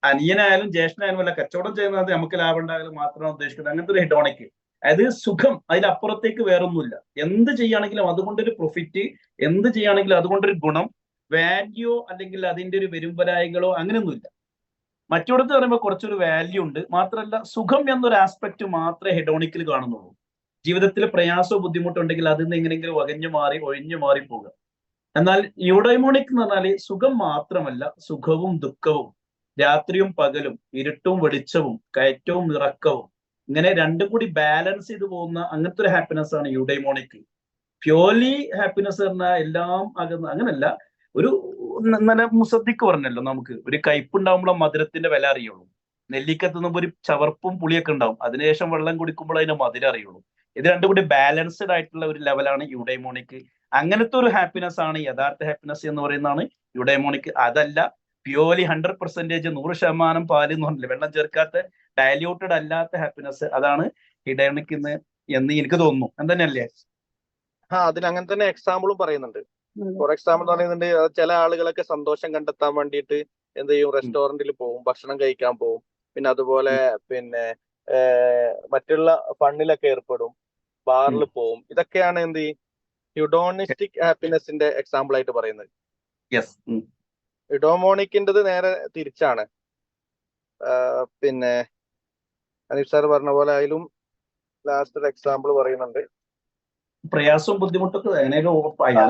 അനിയനായാലും ജ്യേഷ്ഠനായാലും അല്ല, കച്ചവടം ചെയ്യുന്നത് നമുക്ക് ലാഭം ഉണ്ടാകലും മാത്രമാണ് ഉദ്ദേശിക്കുന്നത്. അങ്ങനത്തെ ഒരു ഹെഡോണിക്, അതായത് സുഖം, അതിലപ്പുറത്തേക്ക് വേറൊന്നുമില്ല. എന്ത് ചെയ്യുകയാണെങ്കിലും അതുകൊണ്ടൊരു പ്രൊഫിറ്റ്, എന്ത് ചെയ്യുകയാണെങ്കിലും അതുകൊണ്ടൊരു ഗുണം, വാല്യൂ അല്ലെങ്കിൽ അതിന്റെ ഒരു വരുംവരായികളോ അങ്ങനെയൊന്നുമില്ല. മറ്റോടത്ത് പറയുമ്പോൾ കുറച്ചൊരു വാല്യൂ ഉണ്ട്, മാത്രമല്ല സുഖം എന്നൊരു ആസ്പെക്ട് മാത്രമേ ഹെഡോണിക്കിൽ കാണുന്നുള്ളൂ. ജീവിതത്തിൽ പ്രയാസമോ ബുദ്ധിമുട്ടുണ്ടെങ്കിൽ അതിൽ നിന്ന് എങ്ങനെയെങ്കിലും ഒഴിഞ്ഞു മാറി പോകുക. എന്നാൽ യൂഡൈമോണിക് എന്ന് പറഞ്ഞാൽ സുഖം മാത്രമല്ല, സുഖവും ദുഃഖവും, രാത്രിയും പകലും, ഇരുട്ടും വെളിച്ചവും, കയറ്റവും ഇറക്കവും, ഇങ്ങനെ രണ്ടും കൂടി ബാലൻസ് ചെയ്തു പോകുന്ന അങ്ങനത്തെ ഒരു ഹാപ്പിനെസ് ആണ് യൂഡൈമോണിക്. പ്യോർലി ഹാപ്പിനെസ് പറഞ്ഞാൽ എല്ലാം അകന്ന് അങ്ങനല്ല. ഒരു നല്ല മുസദ്ദിക്ക് പറഞ്ഞല്ലോ, നമുക്ക് ഒരു കയ്പുണ്ടാകുമ്പോൾ മധുരത്തിന്റെ വില അറിയുള്ളൂ. നെല്ലിക്ക തിന്നുമ്പോൾ ഒരു ചവർപ്പും പുളിയൊക്കെ ഉണ്ടാവും, അതിനുശേഷം വെള്ളം കുടിക്കുമ്പോൾ അതിന്റെ മധുരം അറിയുള്ളൂ. ഇത് രണ്ടും കൂടി ബാലൻസ്ഡ് ആയിട്ടുള്ള ഒരു ലെവലാണ് യൂഡൈമോണിക്. അങ്ങനത്തെ ഒരു ഹാപ്പിനെസ് ആണ് യഥാർത്ഥ ഹാപ്പിനെസ് എന്ന് പറയുന്നതാണ് യൂഡൈമോണിക്. അതല്ല പ്യോർലി 100% 100% പാല് എന്ന് പറഞ്ഞില്ല, വെള്ളം ചേർക്കാത്ത ഡയല്യൂട്ടഡ് അല്ലാത്ത ഹാപ്പിനെസ്, അതാണ് യൂഡൈമോണിക് എന്ന് എനിക്ക് തോന്നുന്നു. എന്തെന്നല്ലേ? അതിന് അങ്ങനെ തന്നെ എക്സാമ്പിളും പറയുന്നുണ്ട്. ഫോർ എക്സാമ്പിൾ പറയുന്നുണ്ട്, ചില ആളുകളൊക്കെ സന്തോഷം കണ്ടെത്താൻ വേണ്ടിയിട്ട് എന്ത് ചെയ്യും, റെസ്റ്റോറന്റിൽ പോകും, ഭക്ഷണം കഴിക്കാൻ പോകും, പിന്നെ അതുപോലെ പിന്നെ മറ്റുള്ള ഫണ്ണിലൊക്കെ ഏർപ്പെടും, ബാറിൽ പോകും. ഇതൊക്കെയാണ് എന്ത് യുഡോണിസ്റ്റിക് ഹാപ്പിനെസിന്റെ എക്സാമ്പിൾ ആയിട്ട് പറയുന്നത്. യുഡോമോണിക്കിൻ്റെത് നേരെ തിരിച്ചാണ്. പിന്നെ അനീഫ് സാർ പറഞ്ഞ പോലെ അതിലും ലാസ്റ്റ് ഒരു എക്സാമ്പിൾ പറയുന്നുണ്ട്. പ്രയാസവും ബുദ്ധിമുട്ടൊക്കെ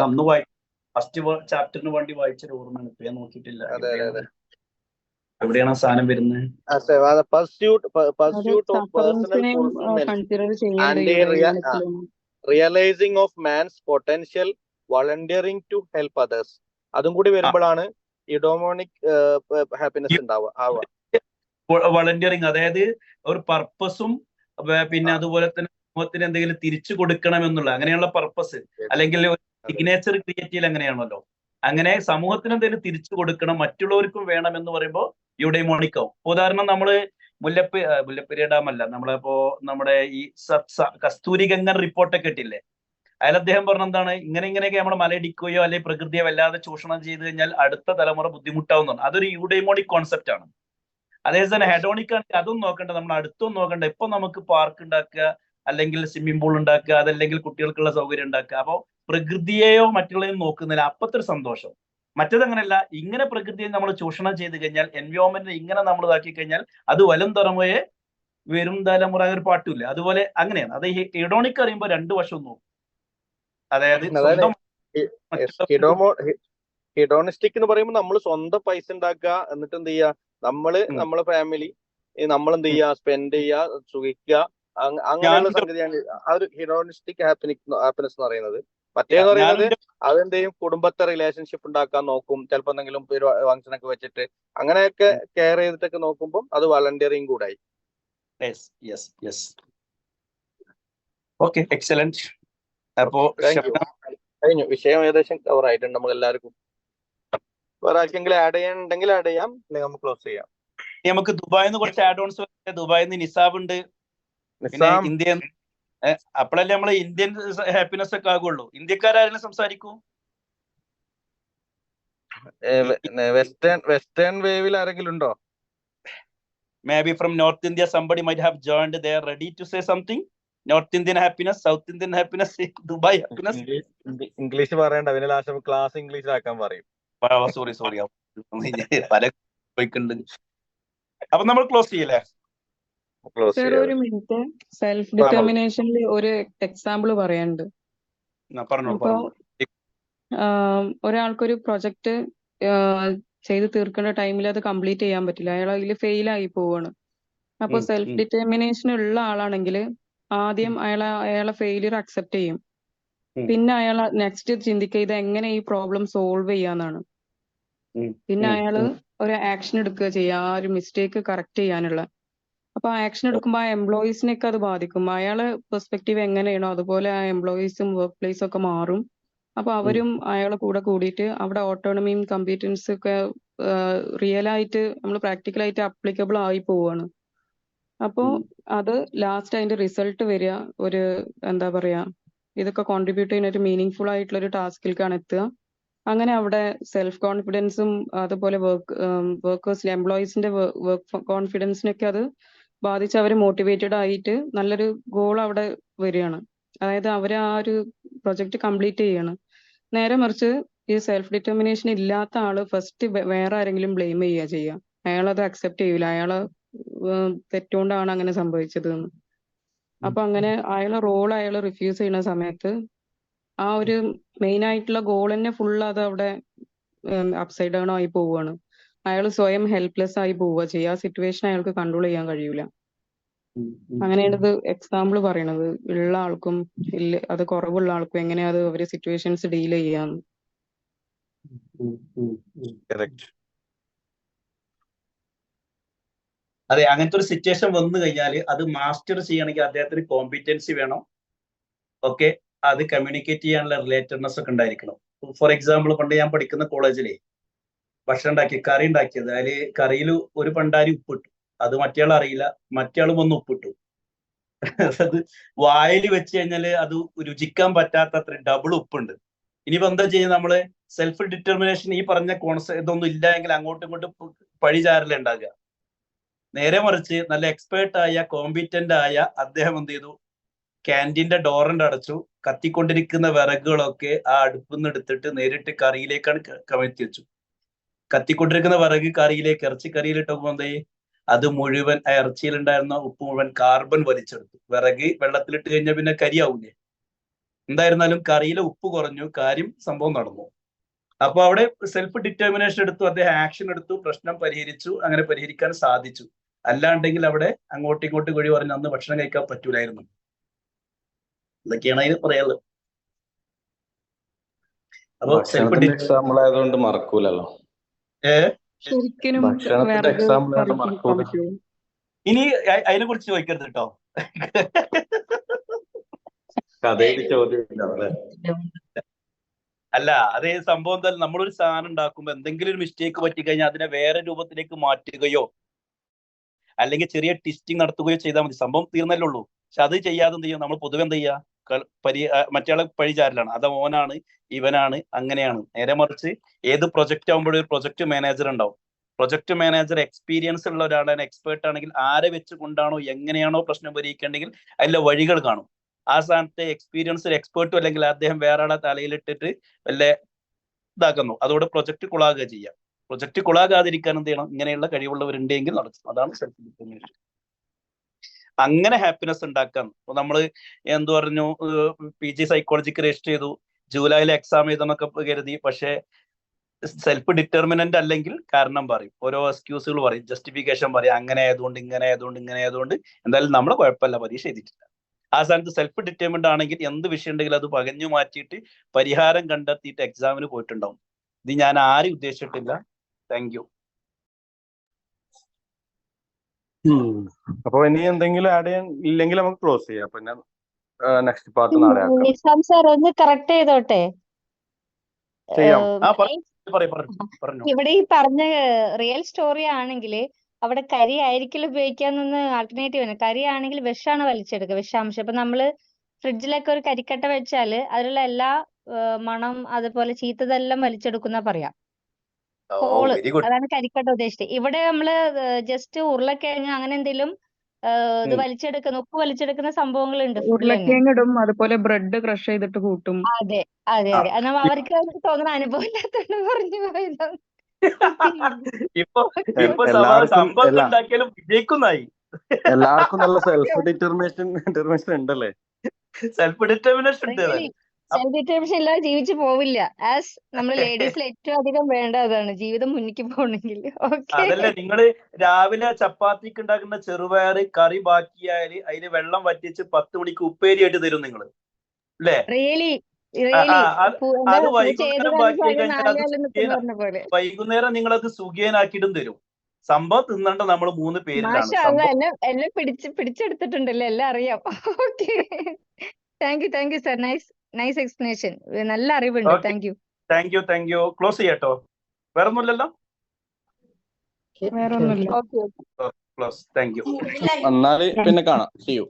അന്ന് ഫസ്റ്റ് ചാപ്റ്ററിന് വേണ്ടി വായിച്ചൊരു ഓർമ്മയാണ്, ഇപ്പൊ ഞാൻ നോക്കിയിട്ടില്ല. എവിടെയാണ് സാധനം വരുന്നത്? Realising of man's potential, volunteering to help others. അതും കൂടി വരുമ്പോഴാണ് യുഡോമോണിക് ഹാപ്പിനെസ് ഉണ്ടാവുക. വളണ്ടിയറിംഗ്, അതായത് ഒരു പർപ്പസും, പിന്നെ അതുപോലെ തന്നെ സമൂഹത്തിന് എന്തെങ്കിലും തിരിച്ചു കൊടുക്കണം എന്നുള്ള അങ്ങനെയുള്ള പർപ്പസ്, അല്ലെങ്കിൽ സിഗ്നേച്ചർ ക്രിയേറ്റ് ചെയ്യൽ അങ്ങനെയാണല്ലോ. അങ്ങനെ സമൂഹത്തിന് എന്തെങ്കിലും തിരിച്ചു കൊടുക്കണം, മറ്റുള്ളവർക്കും വേണം എന്ന് പറയുമ്പോൾ യുഡൈമോണിക് ആവും. ഉദാഹരണം, നമ്മള് മുല്ലപ്പെരിയാർ ഡാം അല്ല, നമ്മുടെ ഈ കസ്തൂരി ഗംഗൻ റിപ്പോർട്ടൊക്കെ ഇട്ടില്ലേ, അതിൽ അദ്ദേഹം പറഞ്ഞ എന്താണ്, ഇങ്ങനെയൊക്കെ നമ്മൾ മലയിടിക്കുകയോ അല്ലെങ്കിൽ പ്രകൃതിയെ വല്ലാതെ ചൂഷണം ചെയ്ത് കഴിഞ്ഞാൽ അടുത്ത തലമുറ ബുദ്ധിമുട്ടാവുന്നതാണ്. അതൊരു യൂഡൈമോണിക് കോൺസെപ്റ്റ് ആണ്. അതേസമയം ഹെഡോണിക് ആണെങ്കിൽ അതും നോക്കണ്ട, നമ്മൾ അടുത്തും നോക്കണ്ട. ഇപ്പൊ നമുക്ക് പാർക്ക് ഉണ്ടാക്കുക, അല്ലെങ്കിൽ സ്വിമ്മിംഗ് പൂൾ ഉണ്ടാക്കുക, അതല്ലെങ്കിൽ കുട്ടികൾക്കുള്ള സൗകര്യം ഉണ്ടാക്കുക. അപ്പോൾ പ്രകൃതിയെയോ മറ്റുള്ളവരെയും നോക്കുന്നില്ല, അപ്പത്തെ ഒരു സന്തോഷം. മറ്റേതങ്ങനെയല്ല, ഇങ്ങനെ പ്രകൃതിയെ നമ്മൾ ചൂഷണം ചെയ്ത് കഴിഞ്ഞാൽ, എൻവയോൺമെന്റിനെ ഇങ്ങനെ നമ്മൾ ഇതാക്കി കഴിഞ്ഞാൽ അത് വരും തലമുറ ഒരു പാട്ടില്ല. അതുപോലെ അങ്ങനെയാണ്. അത് ഹെഡോണിക് അറിയുമ്പോൾ രണ്ടു വശം നോക്കും. അതായത് ഹെഡോണിസ്റ്റിക് എന്ന് പറയുമ്പോൾ നമ്മൾ സ്വന്തം പൈസ ഉണ്ടാക്കുക, എന്നിട്ട് എന്ത് ചെയ്യുക, നമ്മളെ ഫാമിലി എന്ത് ചെയ്യുക, സ്പെൻഡ് ചെയ്യുക, സുഖിക്കുക, അങ്ങനെയുള്ള സംഗതിയാണ് ആ ഒരു ഹെഡോണിസ്റ്റിക് ഹാപ്പിനെസ് എന്ന് പറയുന്നത്. മറ്റേന്ന് പറയുന്നത് അതെന്ത് ചെയ്യും, കുടുംബത്തെ റിലേഷൻഷിപ്പ് ഉണ്ടാക്കാൻ നോക്കും, ചിലപ്പോൾ എന്തെങ്കിലും ഫംഗ്ഷനൊക്കെ വെച്ചിട്ട് അങ്ങനെയൊക്കെ കെയർ ചെയ്തിട്ടൊക്കെ നോക്കുമ്പോൾ അത് വളണ്ടിയറിങ് കൂടായി. Okay, excellent. അപ്പോ കഴിഞ്ഞു, വിഷയം ഏകദേശം കവർ ആയിട്ടുണ്ട് നമുക്ക് എല്ലാവർക്കും. വേറെ ആർക്കെങ്കിലും ആഡ് ചെയ്യാനുണ്ടെങ്കിൽ ആഡ് ചെയ്യാം, അല്ലെങ്കിൽ നമുക്ക് ക്ലോസ് ചെയ്യാം. നമുക്ക് ദുബായിൽ നിന്ന് കുറച്ച് ആഡ് ഓൺസ്. ദുബായിൽ നിന്ന് നിസാബ് ഉണ്ട്, പിന്നെ ഇന്ത്യ. അപ്പോഴല്ലേ നമ്മള് ഇന്ത്യൻ ഹാപ്പിനെസ് ഒക്കെ ആകുള്ളൂ. ഇന്ത്യക്കാരും സംസാരിക്കൂ. വെസ്റ്റേൺ വേവിൽ ആരെങ്കിലും ഉണ്ടോ? Maybe from North India somebody might have joined. They are ready to say something. North Indian happiness, South Indian happiness, Dubai happiness. English പറയണ്ട, പിന്നെ ലാസ്റ്റ് ക്ലാസ് ഇംഗ്ലീഷിലാക്കാൻ പറയും. സോറി പല പോയിട്ടുണ്ട്. അപ്പൊ നമ്മൾ ക്ലോസ് ചെയ്യല്ലേ? ഒരു മിനിറ്റ്, സെൽഫ് ഡിറ്റർമിനേഷനിൽ ഒരു എക്സാമ്പിൾ പറയാനുണ്ട്. അപ്പൊ ഒരാൾക്കൊരു പ്രൊജക്ട് ചെയ്ത് തീർക്കേണ്ട ടൈമിൽ അത് കംപ്ലീറ്റ് ചെയ്യാൻ പറ്റില്ല, അയാൾ അതിൽ ഫെയിൽ ആയി പോവാണ്. അപ്പൊ സെൽഫ് ഡിറ്റർമിനേഷൻ ഉള്ള ആളാണെങ്കിൽ ആദ്യം അയാളെ ഫെയിലിയർ അക്സെപ്റ്റ് ചെയ്യും. പിന്നെ അയാൾ നെക്സ്റ്റ് ചിന്തിക്കുക ഇത് എങ്ങനെ ഈ പ്രോബ്ലം സോൾവ് ചെയ്യാന്നാണ്. പിന്നെ അയാള് ഒരു ആക്ഷൻ എടുക്കുക ചെയ്യുക, ആ ഒരു മിസ്റ്റേക്ക് കറക്റ്റ് ചെയ്യാനുള്ള. അപ്പൊ ആ ആക്ഷൻ എടുക്കുമ്പോൾ ആ എംപ്ലോയീസിനെയൊക്കെ അത് ബാധിക്കും. അയാളെ പെർസ്പെക്റ്റീവ് എങ്ങനെയാണോ അതുപോലെ ആ എംപ്ലോയീസും വർക്ക് പ്ലേസും ഒക്കെ മാറും. അപ്പൊ അവരും അയാളെ കൂടെ കൂടിയിട്ട് അവിടെ ഓട്ടോണമിയും കമ്പീറ്റൻസും ഒക്കെ റിയൽ ആയിട്ട് നമ്മൾ പ്രാക്ടിക്കലായിട്ട് അപ്ലിക്കബിൾ ആയി പോവാണ്. അപ്പോ അത് ലാസ്റ്റ് അതിന്റെ റിസൾട്ട് വരിക ഒരു എന്താ പറയാ ഇതൊക്കെ കോൺട്രിബ്യൂട്ട് ചെയ്യുന്ന ഒരു മീനിങ് ആയിട്ടുള്ള ഒരു ടാസ്കിലേക്കാണ് എത്തുക. അങ്ങനെ അവിടെ സെൽഫ് കോൺഫിഡൻസും അതുപോലെ വർക്കേഴ്സിലെ എംപ്ലോയീസിന്റെ വർക്ക് കോൺഫിഡൻസിനൊക്കെ അത് ബാധിച്ച് അവർ മോട്ടിവേറ്റഡ് ആയിട്ട് നല്ലൊരു ഗോൾ അവിടെ വരികയാണ്. അതായത് അവർ ആ ഒരു പ്രൊജക്ട് കംപ്ലീറ്റ് ചെയ്യാണ്. നേരെ മറിച്ച് ഈ സെൽഫ് ഡിറ്റർമിനേഷൻ ഇല്ലാത്ത ആള് ഫസ്റ്റ് വേറെ ആരെങ്കിലും ബ്ലെയിം ചെയ്യുക. അയാളത് അക്സെപ്റ്റ് ചെയ്യൂല, അയാള് തെറ്റുകൊണ്ടാണ് അങ്ങനെ സംഭവിച്ചത് എന്ന്. അപ്പൊ അങ്ങനെ അയാളെ റോൾ അയാൾ റിഫ്യൂസ് ചെയ്യുന്ന സമയത്ത് ആ ഒരു മെയിൻ ആയിട്ടുള്ള ഗോൾ തന്നെ ഫുൾ അത് അവിടെ അപ്സൈഡ് ഡൗൺ ആയി പോവുകയാണ്. അയാൾ സ്വയം ഹെൽപ്ലെസ് ആയി പോവുക ചെയ്യുക. ആ സിറ്റുവേഷൻ അയാൾക്ക് കൺട്രോൾ ചെയ്യാൻ കഴിയൂല. അങ്ങനെയാണ് ഇത് എക്സാമ്പിൾ പറയണത്. ഉള്ള ആൾക്കും ഇല്ല അത് കുറവുള്ള ആൾക്കും എങ്ങനെയാ അത് അവര് സിറ്റുവേഷൻസ് ഡീൽ ചെയ്യാന്ന്. അതെ, അങ്ങനത്തെ ഒരു സിറ്റുവേഷൻ വന്നു കഴിഞ്ഞാൽ അത് മാസ്റ്റർ ചെയ്യണമെങ്കിൽ അദ്ദേഹത്തിന് കോമ്പിറ്റൻസി വേണം. ഓക്കെ, അത് കമ്മ്യൂണിക്കേറ്റ് ചെയ്യാനുള്ള റിലേറ്റഡ്നെസ് ഒക്കെ ഉണ്ടായിരിക്കണം. ഫോർ എക്സാമ്പിൾ, പണ്ട് ഞാൻ പഠിക്കുന്ന കോളേജിലെ ഭക്ഷണം കറി ഉണ്ടാക്കിയത്, അതിൽ കറിയിൽ ഒരു പണ്ടാരി ഉപ്പിട്ടു, അത് മറ്റേയാൾ അറിയില്ല, മറ്റേയാളും ഒന്ന് ഉപ്പിട്ടു. അത് വായിൽ വെച്ച് കഴിഞ്ഞാൽ അത് രുചിക്കാൻ പറ്റാത്തത്ര ഡബിൾ ഉപ്പുണ്ട്. ഇനിയിപ്പോ എന്താ ചെയ്യുന്നത്? നമ്മള് സെൽഫ് ഡിറ്റർമിനേഷൻ ഈ പറഞ്ഞ കോൺസെപ്റ്റ് ഇതൊന്നും ഇല്ല എങ്കിൽ അങ്ങോട്ടും ഇങ്ങോട്ടും പഴി ചാരല ഉണ്ടാകുക. നേരെ മറിച്ച് നല്ല എക്സ്പേർട്ടായ കോമ്പിറ്റന്റ് ആയ അദ്ദേഹം എന്ത് ചെയ്തു? ക്യാൻറ്റീന്റെ ഡോറിന്റെ അടച്ചു, കത്തിക്കൊണ്ടിരിക്കുന്ന വിറകുകളൊക്കെ ആ അടുപ്പിൽ നിന്ന് എടുത്തിട്ട് നേരിട്ട് കറിയിലേക്കാണ് കമഴ്ത്തി വെച്ചു. കത്തിക്കൊണ്ടിരിക്കുന്ന വിറക് കറിയിലേക്ക്, ഇറച്ചിക്കറിയിലിട്ട് നോക്കുമ്പോൾ എന്താ അത് മുഴുവൻ ആ ഇറച്ചിയിലുണ്ടായിരുന്ന ഉപ്പ് മുഴുവൻ കാർബൺ വലിച്ചെടുത്തു. വിറക് വെള്ളത്തിലിട്ട് കഴിഞ്ഞാൽ പിന്നെ കരിയാവൂലേ? എന്തായിരുന്നാലും കറിയിലെ ഉപ്പ് കുറഞ്ഞു, കാര്യം സംഭവം നടന്നു. അപ്പൊ അവിടെ സെൽഫ് ഡിറ്റർമിനേഷൻ എടുത്തു, അദ്ദേഹം ആക്ഷൻ എടുത്തു, പ്രശ്നം പരിഹരിച്ചു, അങ്ങനെ പരിഹരിക്കാൻ സാധിച്ചു. അല്ലാണ്ടെങ്കിൽ അവിടെ അങ്ങോട്ടും ഇങ്ങോട്ടും കുഴി പറഞ്ഞ് അന്ന് ഭക്ഷണം കഴിക്കാൻ പറ്റൂലായിരുന്നു. ഇതൊക്കെയാണ് അതിന് പറയാനുള്ളത്. അപ്പൊ സെൽഫ് എക്സാമ്പിൾ ആയതുകൊണ്ട് മറക്കൂലല്ലോ. ശരിക്കും ഭക്ഷണത്തിന്റെ എക്സാമ്പിൾ ആയതുകൊണ്ട് മറക്കൂല. ഇനി അതിനെ കുറിച്ച് ചോദിക്കരുത് കേട്ടോ. കഥയിൽ ചോദ്യം അല്ല, അതേ സംഭവം എന്തായാലും നമ്മളൊരു സാധനം ഉണ്ടാക്കുമ്പോൾ എന്തെങ്കിലും ഒരു മിസ്റ്റേക്ക് പറ്റിക്കഴിഞ്ഞാൽ അതിനെ വേറെ രൂപത്തിലേക്ക് മാറ്റുകയോ അല്ലെങ്കിൽ ചെറിയ ടിസ്റ്റിംഗ് നടത്തുകയോ ചെയ്താൽ മതി, സംഭവം തീർന്നല്ലേ ഉള്ളൂ. പക്ഷെ അത് ചെയ്യാതെ എന്ത് ചെയ്യും? നമ്മൾ പൊതുവെ എന്ത് ചെയ്യുക? മറ്റയാളെ പഴിചാരലാണ്, അത് ഓനാണ്, ഇവനാണ്, അങ്ങനെയാണ്. നേരെ മറിച്ച് ഏത് പ്രൊജക്റ്റ് ആകുമ്പോഴും ഒരു പ്രൊജക്ട് മാനേജർ ഉണ്ടാവും. പ്രൊജക്ട് മാനേജർ എക്സ്പീരിയൻസ് ഉള്ള ഒരാളാണ്, എക്സ്പേർട്ട് ആണെങ്കിൽ ആരെ വെച്ചുകൊണ്ടാണോ എങ്ങനെയാണോ പ്രശ്നം പരിഹരിക്കേണ്ടെങ്കിൽ അതിലെ വഴികൾ കാണും. ആ സ്ഥാനത്തെ എക്സ്പീരിയൻസ് എക്സ്പേർട്ടും അല്ലെങ്കിൽ അദ്ദേഹം വേറെ ആളെ തലയിലിട്ടിട്ട് വല്ല ഇതാക്കുന്നു, അതോടെ പ്രൊജക്ട് കുളാകുക ചെയ്യാം. പ്രൊജക്ട് കുളാകാതിരിക്കാൻ എന്ത് ചെയ്യണം? ഇങ്ങനെയുള്ള കഴിവുള്ളവരുണ്ടെങ്കിൽ നടത്തും. അതാണ് സെൽഫ് ഡിറ്റർമിനേഷൻ. അങ്ങനെ ഹാപ്പിനെസ് ഉണ്ടാക്കാൻ നമ്മൾ എന്ത് പറഞ്ഞു, PG സൈക്കോളജിക്ക് രജിസ്റ്റർ ചെയ്തു, ജൂലൈയിൽ എക്സാം എഴുതണമൊക്കെ കരുതി. പക്ഷെ സെൽഫ് ഡിറ്റർമിനന്റ് അല്ലെങ്കിൽ കാരണം പറയും, ഓരോ എക്സ്ക്യൂസുകൾ പറയും, ജസ്റ്റിഫിക്കേഷൻ പറയും, അങ്ങനെ ആയതുകൊണ്ട് ഇങ്ങനെ ആയതുകൊണ്ട് ഇങ്ങനെ ആയതുകൊണ്ട്. എന്തായാലും നമ്മളെ കുഴപ്പമില്ല, പരീക്ഷ എഴുതിയിട്ടില്ല. ആ സ്ഥാനത്ത് സെൽഫ് ഡിറ്റർമിൻഡ് ആണെങ്കിൽ എന്ത് വിഷയം ഉണ്ടെങ്കിലും അത് പകഞ്ഞു മാറ്റിയിട്ട് പരിഹാരം കണ്ടെത്തിയിട്ട് എക്സാമിന് പോയിട്ടുണ്ടാവും. ഇത് ഞാൻ ആരും ഉദ്ദേശിച്ചിട്ടില്ല. Thank you. അപ്പൊ ഇനി എന്തെങ്കിലും ആഡ് ചെയ്യാൻ ഇല്ലെങ്കിൽ നമുക്ക് ക്ലോസ് ചെയ്യാം. പിന്നെ നെക്സ്റ്റ് പാർട്ട് നാളെ ആക്കാം. നിസാം സാർ ഒന്ന് കറക്റ്റ് ചെയ്തോട്ടെ. ഇവിടെ ഈ പറഞ്ഞ റിയൽ സ്റ്റോറി ആണെങ്കിൽ അവിടെ കരി ആയിരിക്കില്ല ഉപയോഗിക്കാന്നൊന്ന് ആൾട്ടർനേറ്റീവ് ആണ്. കരി ആണെങ്കിൽ വിഷാണ് വലിച്ചെടുക്കുക, വിഷാംശം. ഇപ്പൊ നമ്മള് ഫ്രിഡ്ജിലൊക്കെ ഒരു കരിക്കട്ട വെച്ചാല് അതിലുള്ള എല്ലാ മണം അതുപോലെ ചീത്തതെല്ലാം വലിച്ചെടുക്കുന്ന പറയാം. ഹോള്, അതാണ് കരിക്കട്ട ഉദ്ദേശിച്ചത്. ഇവിടെ നമ്മള് ജസ്റ്റ് ഉരുളക്കിഴങ്ങ് അങ്ങനെ എന്തെങ്കിലും ഇത് വലിച്ചെടുക്കുന്ന, ഉപ്പ് വലിച്ചെടുക്കുന്ന സംഭവങ്ങളുണ്ട്. ഉരുളക്കിഴങ്ങ് ഇടും, അതുപോലെ ബ്രെഡ് ക്രഷ് ചെയ്തിട്ട് കൂട്ടും. അതെ അതെ അതെ. എന്നാൽ അവർക്ക് തോന്നുന്ന അനുഭവം ഇല്ലാത്തോണ്ട് പറഞ്ഞു പോയതാണ്. എല്ലാവർക്കും നല്ല സെൽഫ് ഡിറ്റർമിനേഷൻ ഉണ്ടല്ലേ? സെൽഫ് ഡിറ്റർമിനേഷൻ ഉണ്ട്. സെൽഫ് ഡിറ്റർമിനേഷൻ ഇല്ലാതെ ജീവിച്ചു പോവില്ല. ആസ് നമ്മൾ ലേഡീസിൽ ഏറ്റവും അധികം വേണ്ട അതാണ് ജീവിതം മുന്നിക്ക് പോകണമെങ്കിൽ. ഓക്കെ അതല്ലേ നിങ്ങള് രാവിലെ ചപ്പാത്തിക്ക് ഉണ്ടാക്കുന്ന ചെറുപയറ് കറി ബാക്കിയായാല് അതില് വെള്ളം വറ്റിച്ച് 10 മണിക്ക് ഉപ്പേരിയായിട്ട് തരും നിങ്ങള് അല്ലേ? റിയലി ആ, റിയലി അത് എന്താ അത് പൂച്ച ഏത് വൈകുന്നേരം കാലം ബാക്കിയായി സാരി കഴിഞ്ഞാൽ അത് നാലുകാലം നിൽക്കുന്ന പറഞ്ഞ പോലെ. വൈകുന്നേരം നിങ്ങൾ അത് സുഖിയനാക്കിയിട്ടും തരും. സംഭവം തിന്നണ്ട നമ്മൾ 3 പേരിലാണ് മാഷാ അല്ല സംഭവം. എന്നെ പിടിച്ചെടുത്തിട്ടുണ്ടല്ലോ, എല്ലാം അറിയാം. Okay, thank you sir, nice explanation, നല്ല അറിവുണ്ട്. Okay, thank you. ക്ലോസ് ചെയ്യട്ടോ? വേറെ ഒന്നുമില്ലല്ലോ? വേറൊന്നുമില്ല. Okay close. Thank you. എന്നാല് പിന്നെ കാണാം. See you.